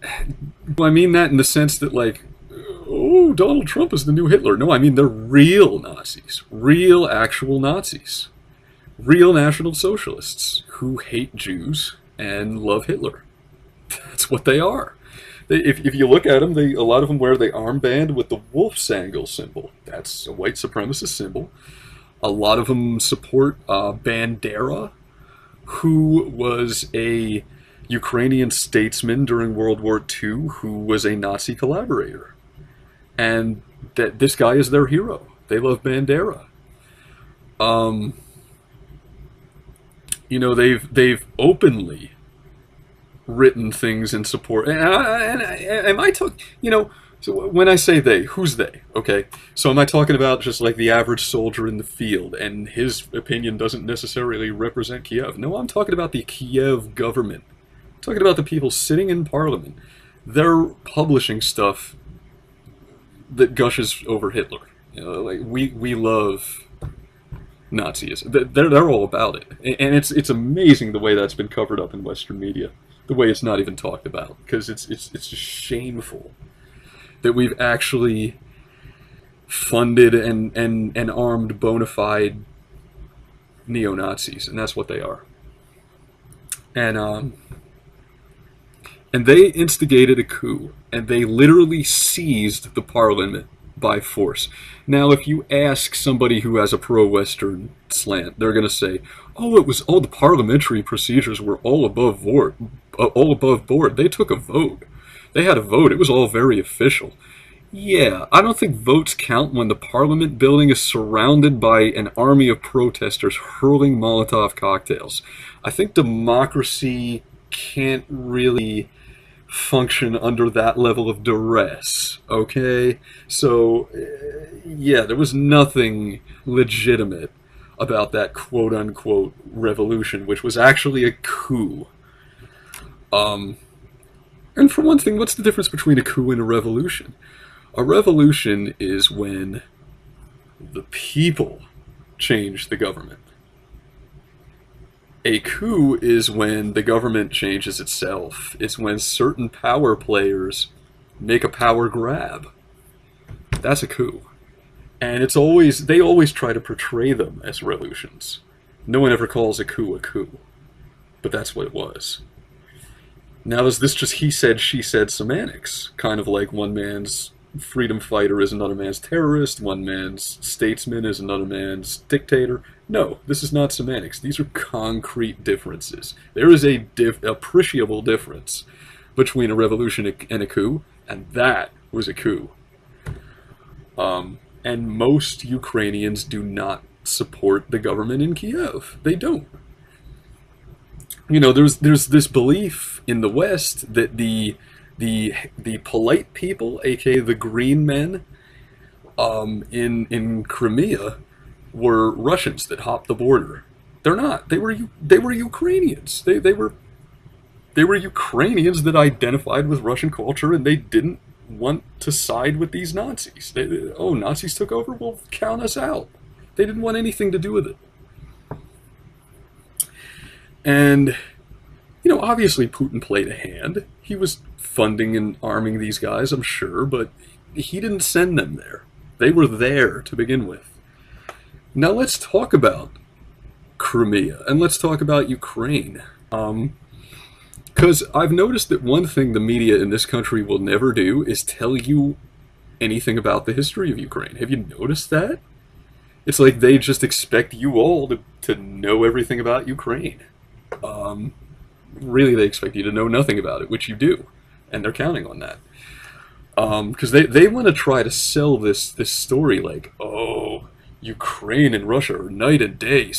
I mean that in the sense that, like, oh, Donald Trump is the new Hitler. No, I mean they're real Nazis. Real, actual Nazis. Real National Socialists who hate Jews and love Hitler. That's what they are. If you look at them, a lot of them wear the armband with the wolf's angle symbol. That's a white supremacist symbol. A lot of them support Bandera, who was a Ukrainian statesman during World War II who was a Nazi collaborator. And that this guy is their hero. They love Bandera. You know, they've openly written things in support. And am I talking? You know, so when I say they, who's they? Okay, so am I talking about just like the average soldier in the field, and his opinion doesn't necessarily represent Kiev? No, I'm talking about the Kiev government. I'm talking about the people sitting in parliament. They're publishing stuff that gushes over Hitler. You know, like we love Nazism. They're all about it, and it's amazing the way that's been covered up in Western media. The way it's not even talked about, because it's just shameful that we've actually funded and armed bona fide neo-Nazis, and that's what they are. And they instigated a coup, and they literally seized the parliament by force. Now, if you ask somebody who has a pro-Western slant, they're going to say, "Oh, it was all the parliamentary procedures were all above board. They took a vote. They had a vote. It was all very official." Yeah, I don't think votes count when the parliament building is surrounded by an army of protesters hurling Molotov cocktails. I think democracy can't really function under that level of duress, okay? So, yeah, there was nothing legitimate about that quote-unquote revolution, which was actually a coup. And for one thing, what's the difference between a coup and a revolution? A revolution is when the people change the government. A coup is when the government changes itself. It's when certain power players make a power grab. That's a coup. And they always try to portray them as revolutions. No one ever calls a coup, but that's what it was. Now, is this just he said, she said semantics? Kind of like one man's freedom fighter is another man's terrorist, one man's statesman is another man's dictator. No, this is not semantics. These are concrete differences. There is a appreciable difference between a revolution and a coup, and that was a coup. And most Ukrainians do not support the government in Kiev. They don't. You know, there's this belief in the West that the polite people, aka the green men, in Crimea, were Russians that hopped the border. They're not. They were Ukrainians. They were Ukrainians that identified with Russian culture, and they didn't want to side with these Nazis. Nazis took over? Well, count us out. They didn't want anything to do with it. And, you know, obviously Putin played a hand. He was funding and arming these guys, I'm sure, but he didn't send them there. They were there to begin with. Now let's talk about Crimea, and let's talk about Ukraine. Because I've noticed that one thing the media in this country will never do is tell you anything about the history of Ukraine. Have you noticed that? It's like they just expect you all to know everything about Ukraine. Really, they expect you to know nothing about it, which you do, and they're counting on that. Because they want to try to sell this story like, oh, Ukraine and Russia are night and day.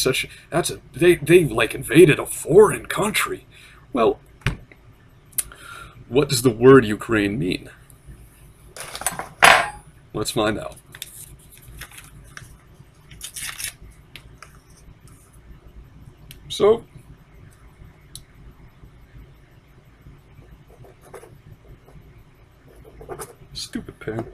They like invaded a foreign country. Well, what does the word Ukraine mean? Let's find out. So, stupid pen.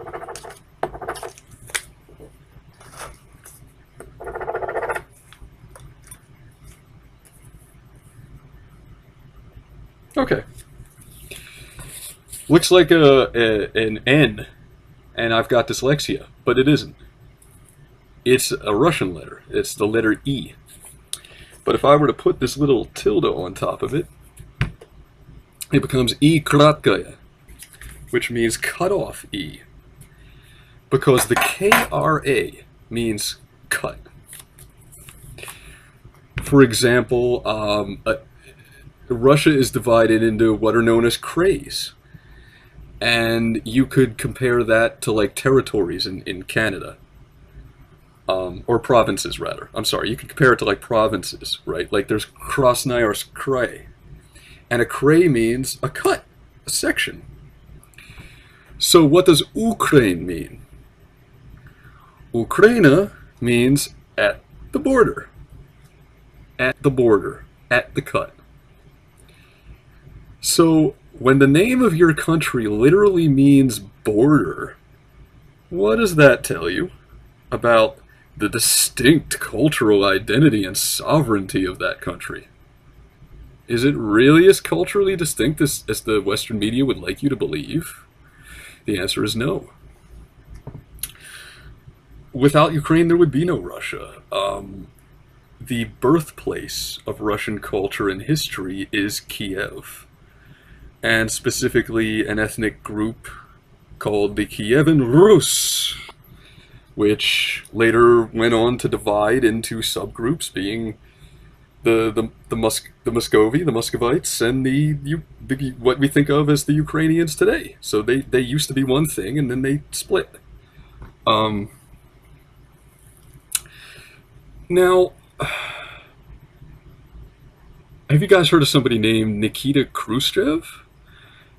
Okay. Looks like an N, and I've got dyslexia, but it isn't. It's a Russian letter. It's the letter E. But if I were to put this little tilde on top of it, it becomes E kratkaya, which means cut off E. Because the KRA means cut. For example, Russia is divided into what are known as krays. And you could compare that to like territories in Canada. Or provinces, rather. I'm sorry, you could compare it to like provinces, right? Like there's Krasnoyarsk Krai. And a krai means a cut, a section. So what does Ukraine mean? Ukraina means at the border. At the border. At the cut. So when the name of your country literally means border, what does that tell you about the distinct cultural identity and sovereignty of that country? Is it really as culturally distinct as the Western media would like you to believe? The answer is no. Without Ukraine, there would be no Russia. The birthplace of Russian culture and history is Kiev, and specifically an ethnic group called the Kievan Rus, which later went on to divide into subgroups, being the Muscovy, the Muscovites, and the what we think of as the Ukrainians today. So they used to be one thing, and then they split. Now, have you guys heard of somebody named Nikita Khrushchev?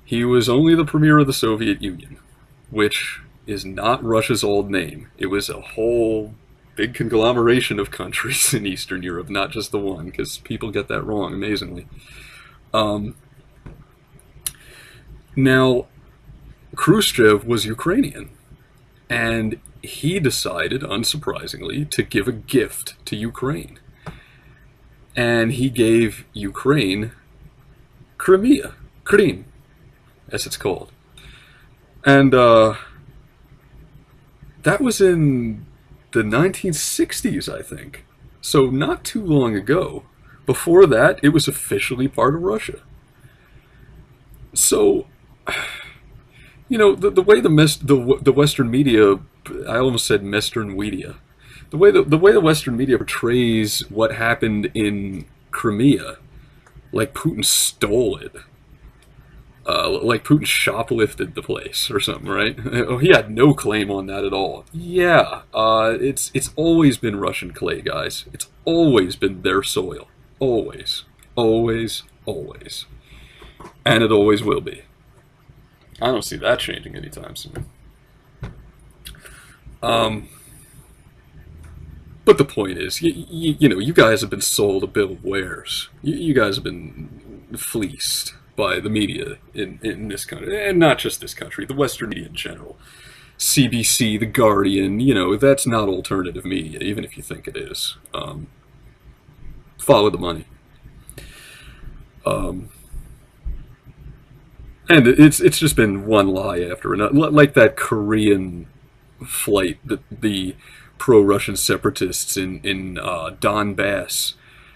He was only the premier of the Soviet Union, which is not Russia's old name. It was a whole big conglomeration of countries in Eastern Europe, not just the one, because people get that wrong, amazingly. Now, Khrushchev was Ukrainian, and he decided, unsurprisingly, to give a gift to Ukraine. And he gave Ukraine Crimea, Krim, as it's called. And that was in the 1960s, I think. So not too long ago. Before that, it was officially part of Russia. So, you know, the way the Western media, I almost said Western media, the way the Western media portrays what happened in Crimea, like Putin stole it. Like Putin shoplifted the place or something, right? Oh, he had no claim on that at all. Yeah, it's always been Russian clay, guys. It's always been their soil. Always. Always. Always. And it always will be. I don't see that changing anytime soon. But the point is, you know, you guys have been sold a bill of wares. You guys have been fleeced by the media in this country, and not just this country, the Western media in general. CBC, The Guardian, you know, that's not alternative media, even if you think it is. Follow the money. And it's just been one lie after another, like that Korean flight that the pro-Russian separatists in Donbass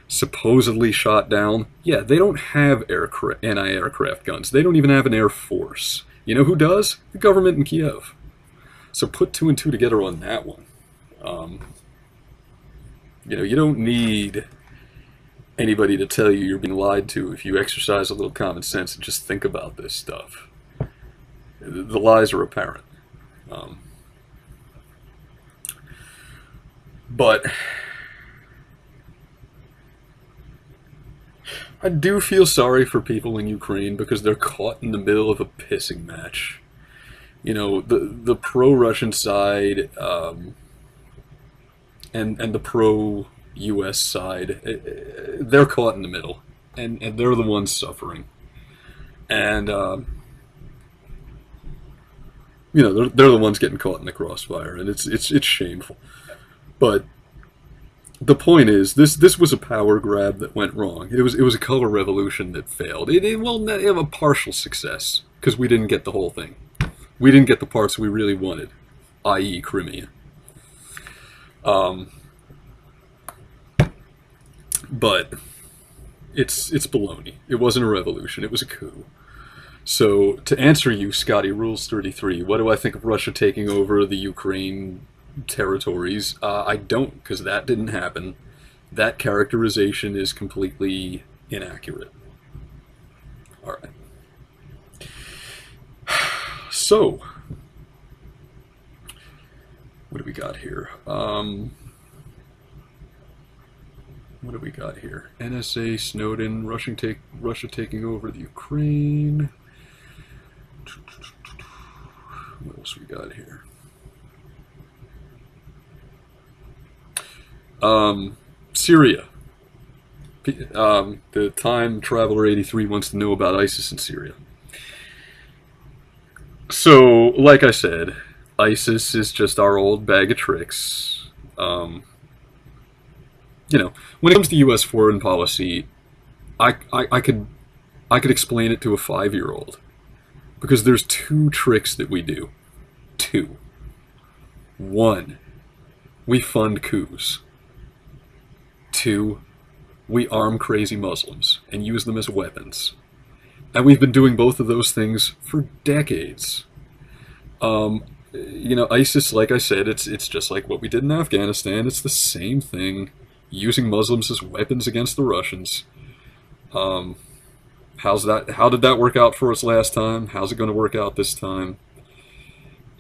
supposedly shot down. Yeah, they don't have anti-aircraft guns. They don't even have an air force. You know who does? The government in Kiev. So put two and two together on that one. You know, you don't need anybody to tell you you're being lied to if you exercise a little common sense and just think about this stuff. The lies are apparent. But I do feel sorry for people in Ukraine because they're caught in the middle of a pissing match. You know, the pro-Russian side and the pro-US side, they're caught in the middle, and they're the ones suffering. And You know, they're the ones getting caught in the crossfire, and it's shameful. But the point is, this was a power grab that went wrong. It was a color revolution that failed. Well, a partial success because we didn't get the whole thing. We didn't get the parts we really wanted, i.e., Crimea. But it's baloney. It wasn't a revolution. It was a coup. So to answer you, Scotty Rules 33, what do I think of Russia taking over the Ukraine territories? I don't, because that didn't happen. That characterization is completely inaccurate. All right. So, what do we got here? What do we got here? NSA, Snowden, Russia taking over the Ukraine. What else we got here? Syria. The Time Traveler 83 wants to know about ISIS in Syria. So, like I said, ISIS is just our old bag of tricks. You know, when it comes to U.S. foreign policy, I could explain it to a 5-year-old, because there's 2 tricks that we do. 2. 1, we fund coups. 2, we arm crazy Muslims and use them as weapons. And we've been doing both of those things for decades. You know, ISIS, like I said, it's just like what we did in Afghanistan. It's the same thing, using Muslims as weapons against the Russians. How did that work out for us last time? How's it going to work out this time?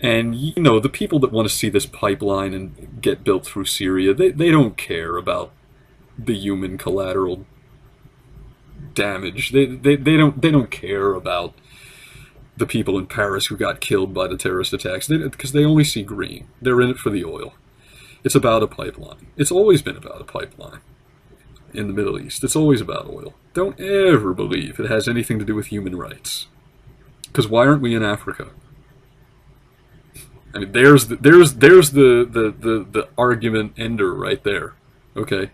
And, you know, the people that want to see this pipeline and get built through Syria, they don't care about the human collateral damage. They don't care about the people in Paris who got killed by the terrorist attacks, because they only see green. They're in it for the oil. It's about a pipeline. It's always been about a pipeline in the Middle East. It's always about oil. Don't ever believe it has anything to do with human rights. Because why aren't we in Africa? I mean, there's the argument ender right there. Okay,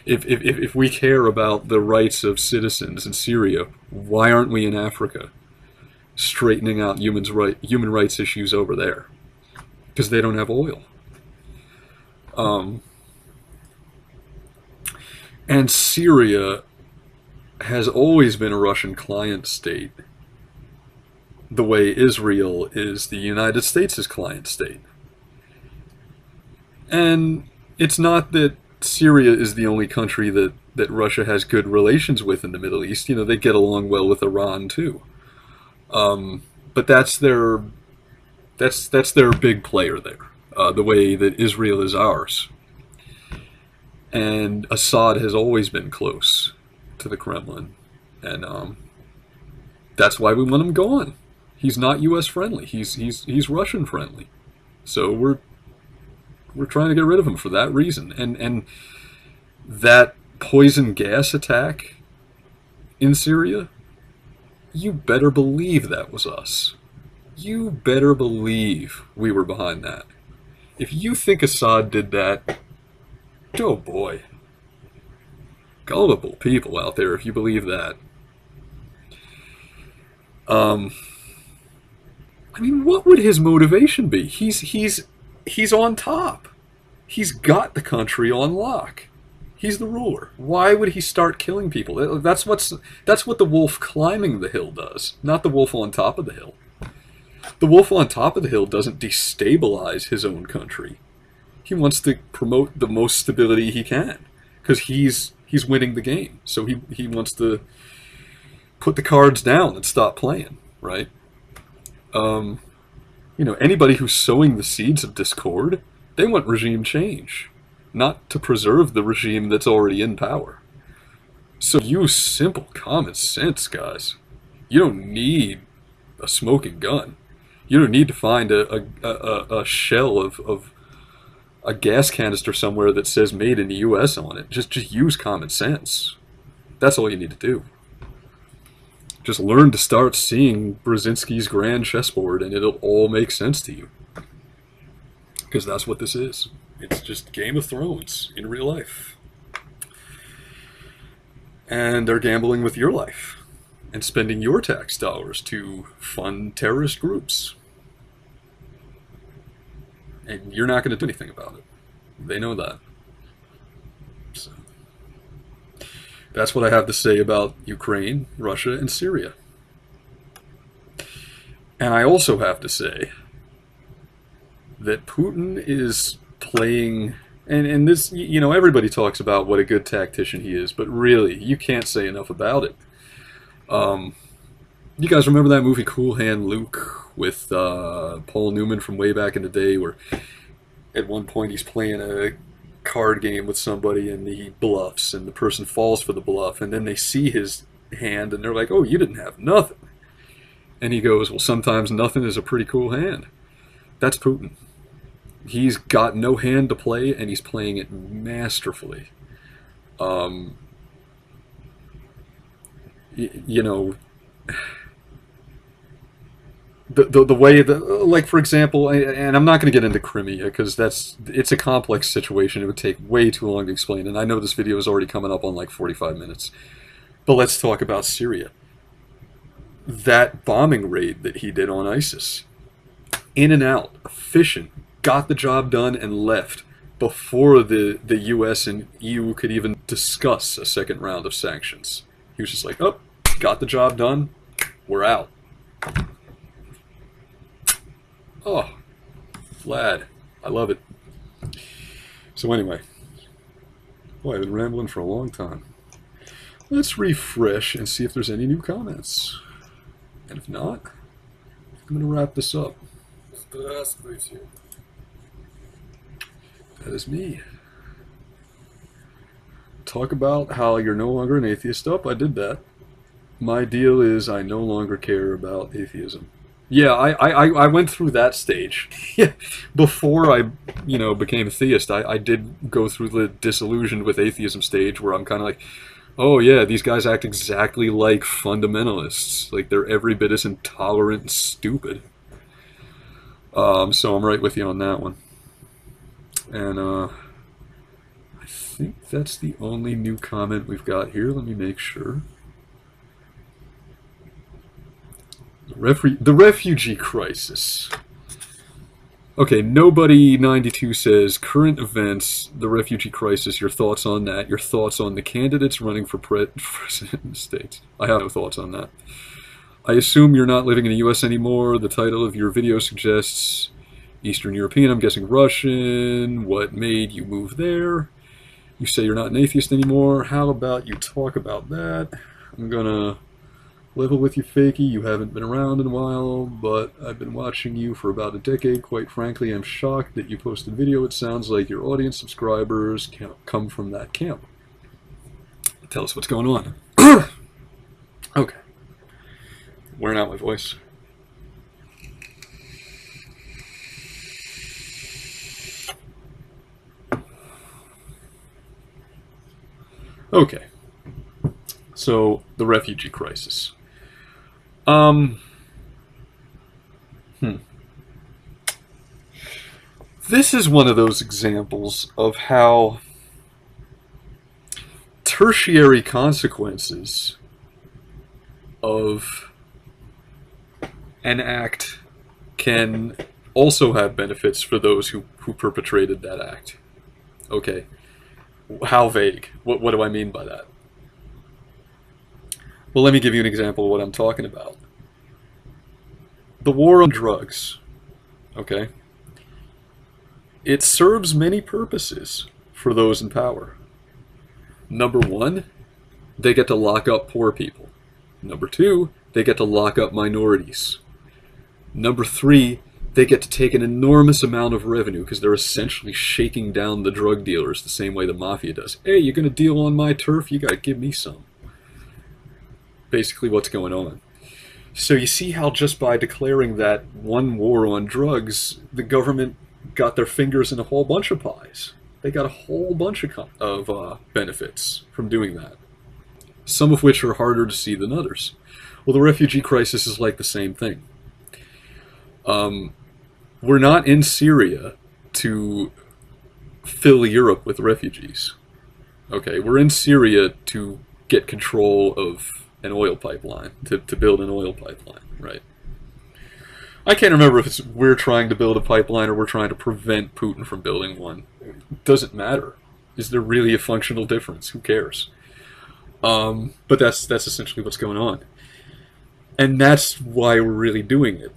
if we care about the rights of citizens in Syria, why aren't we in Africa, straightening out human rights issues over there? Because they don't have oil. And Syria has always been a Russian client state, the way Israel is the United States' client state. And it's not that Syria is the only country that Russia has good relations with in the Middle East. You know, they get along well with Iran too. But that's their big player there, the way that Israel is ours. And Assad has always been close to the Kremlin, and that's why we want him gone. He's not U.S. friendly. He's Russian friendly. So we're trying to get rid of him for that reason. And that poison gas attack in Syria, you better believe that was us. You better believe we were behind that. If you think Assad did that, oh boy. Gullible people out there if you believe that. I mean, what would his motivation be? He's on top. He's got the country on lock. He's the ruler. Why would he start killing people? That's what the wolf climbing the hill does, not the wolf on top of the hill. The wolf on top of the hill doesn't destabilize his own country. He wants to promote the most stability he can, because he's winning the game. So he wants to put the cards down and stop playing, right? You know, anybody who's sowing the seeds of discord, they want regime change, not to preserve the regime that's already in power. So use simple common sense, guys. You don't need a smoking gun. You don't need to find a shell of a gas canister somewhere that says made in the US on it. Just use common sense. That's all you need to do. Just learn to start seeing Brzezinski's grand chessboard, and it'll all make sense to you. Because that's what this is. It's just Game of Thrones in real life. And they're gambling with your life and spending your tax dollars to fund terrorist groups. And you're not going to do anything about it. They know that. So, that's what I have to say about Ukraine, Russia, and Syria. And I also have to say that Putin is playing, and this, you know, everybody talks about what a good tactician he is, but really, you can't say enough about it. You guys remember that movie Cool Hand Luke with Paul Newman from way back in the day, where at one point he's playing a card game with somebody and he bluffs and the person falls for the bluff, and then they see his hand and they're like, oh, you didn't have nothing. And he goes, well, sometimes nothing is a pretty cool hand. That's Putin. He's got no hand to play, and he's playing it masterfully. You know, the way that, like, for example, and I'm not going to get into Crimea because it's a complex situation. It would take way too long to explain, and I know this video is already coming up on like 45 minutes. But let's talk about Syria. That bombing raid that he did on ISIS, in and out, efficient, got the job done and left before the US and EU could even discuss a second round of sanctions. He was just like, oh, got the job done, we're out. Oh, Vlad, I love it. So anyway, boy, I've been rambling for a long time. Let's refresh and see if there's any new comments. And if not, I'm going to wrap this up. Здравствуйте. That is me. Talk about how you're no longer an atheist. Oh, I did that. My deal is I no longer care about atheism. Yeah, I went through that stage. Before I, became a theist, I did go through the disillusioned with atheism stage where I'm kind of like, oh yeah, these guys act exactly like fundamentalists. Like, they're every bit as intolerant and stupid. So I'm right with you on that one. And I think that's the only new comment we've got here. Let me make sure. The refugee crisis. Okay, Nobody92 says, current events, the refugee crisis, your thoughts on that, your thoughts on the candidates running for president in the States. I have no thoughts on that. I assume you're not living in the US anymore. The title of your video suggests Eastern European, I'm guessing Russian. What made you move there? You say you're not an atheist anymore. How about you talk about that? I'm gonna level with you, Fakey. You haven't been around in a while, but I've been watching you for about a decade. Quite frankly, I'm shocked that you posted a video. It sounds like your audience subscribers come from that camp. Tell us what's going on. Okay. Wearing out my voice. Okay. So, the refugee crisis. This is one of those examples of how tertiary consequences of an act can also have benefits for those who perpetrated that act. Okay. How vague? What do I mean by that? Well, let me give you an example of what I'm talking about. The war on drugs, okay? It serves many purposes for those in power. Number one, they get to lock up poor people. Number two, they get to lock up minorities. Number three, they get to take an enormous amount of revenue because they're essentially shaking down the drug dealers the same way the mafia does. Hey, you're going to deal on my turf? You got to give me some. Basically what's going on. So you see how just by declaring that one war on drugs, the government got their fingers in a whole bunch of pies. They got a whole bunch of benefits from doing that. Some of which are harder to see than others. Well, the refugee crisis is like the same thing. We're not in Syria to fill Europe with refugees. Okay, we're in Syria to get control of an oil pipeline, to build an oil pipeline, right? I can't remember if it's we're trying to build a pipeline or we're trying to prevent Putin from building one. It doesn't matter. Is there really a functional difference? Who cares? But that's essentially what's going on. And that's why we're really doing it.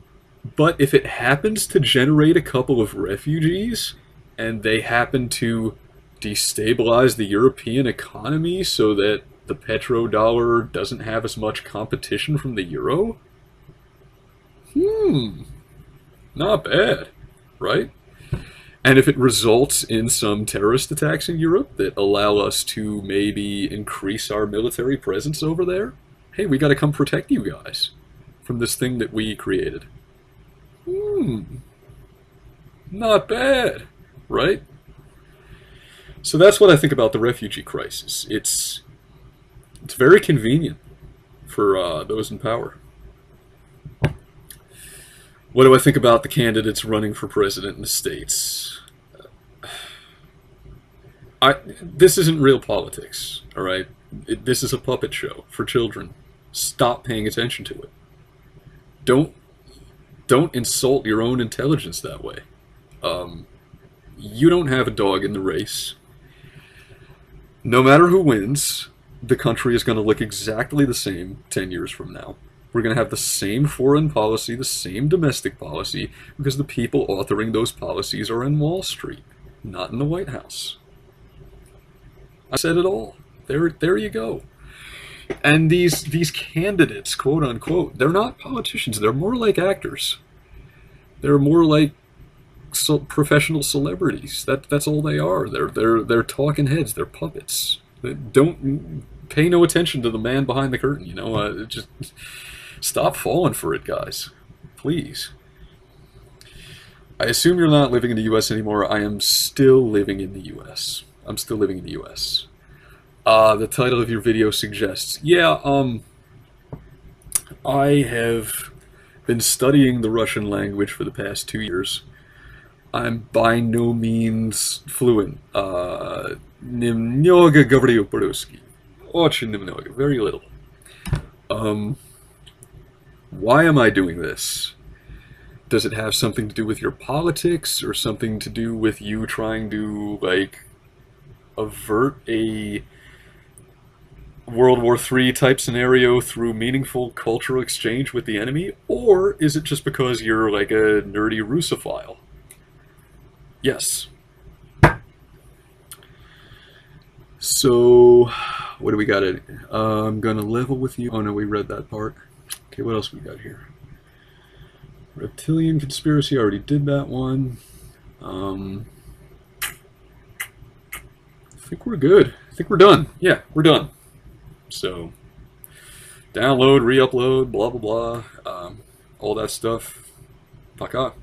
But if it happens to generate a couple of refugees, and they happen to destabilize the European economy so that the petrodollar doesn't have as much competition from the euro, not bad, right? And if it results in some terrorist attacks in Europe that allow us to maybe increase our military presence over there, hey, we got to come protect you guys from this thing that we created. Not bad, right? So that's what I think about the refugee crisis. It's very convenient for those in power. What do I think about the candidates running for president in the States? This isn't real politics, all right? This is a puppet show for children. Stop paying attention to it. Don't insult your own intelligence that way. You don't have a dog in the race. No matter who wins, the country is going to look exactly the same 10 years from now. We're going to have the same foreign policy, the same domestic policy, because the people authoring those policies are in Wall Street, not in the White House. I said it all. There you go. And these candidates, quote unquote, they're not politicians. They're more like actors. They're more like professional celebrities. That's all they are. They're talking heads. They're puppets. Don't pay no attention to the man behind the curtain. You know, just stop falling for it, guys. Please. I assume you're not living in the U.S. anymore. I am still living in the U.S. I'm still living in the U.S. The title of your video suggests, yeah, I have been studying the Russian language for the past 2 years. I'm by no means fluent. Немного говорю по-русски. Очень немного, very little. Why am I doing this? Does it have something to do with your politics, or something to do with you trying to, like, avert a World War III type scenario through meaningful cultural exchange with the enemy? Or is it just because you're like a nerdy Russophile? Yes. So, what do we got? I'm gonna level with you. Oh no, we read that part. Okay, what else we got here? Reptilian conspiracy, I already did that one. I think we're good. I think we're done. Yeah, we're done. So, download, re-upload, blah, blah, blah, all that stuff. Пока.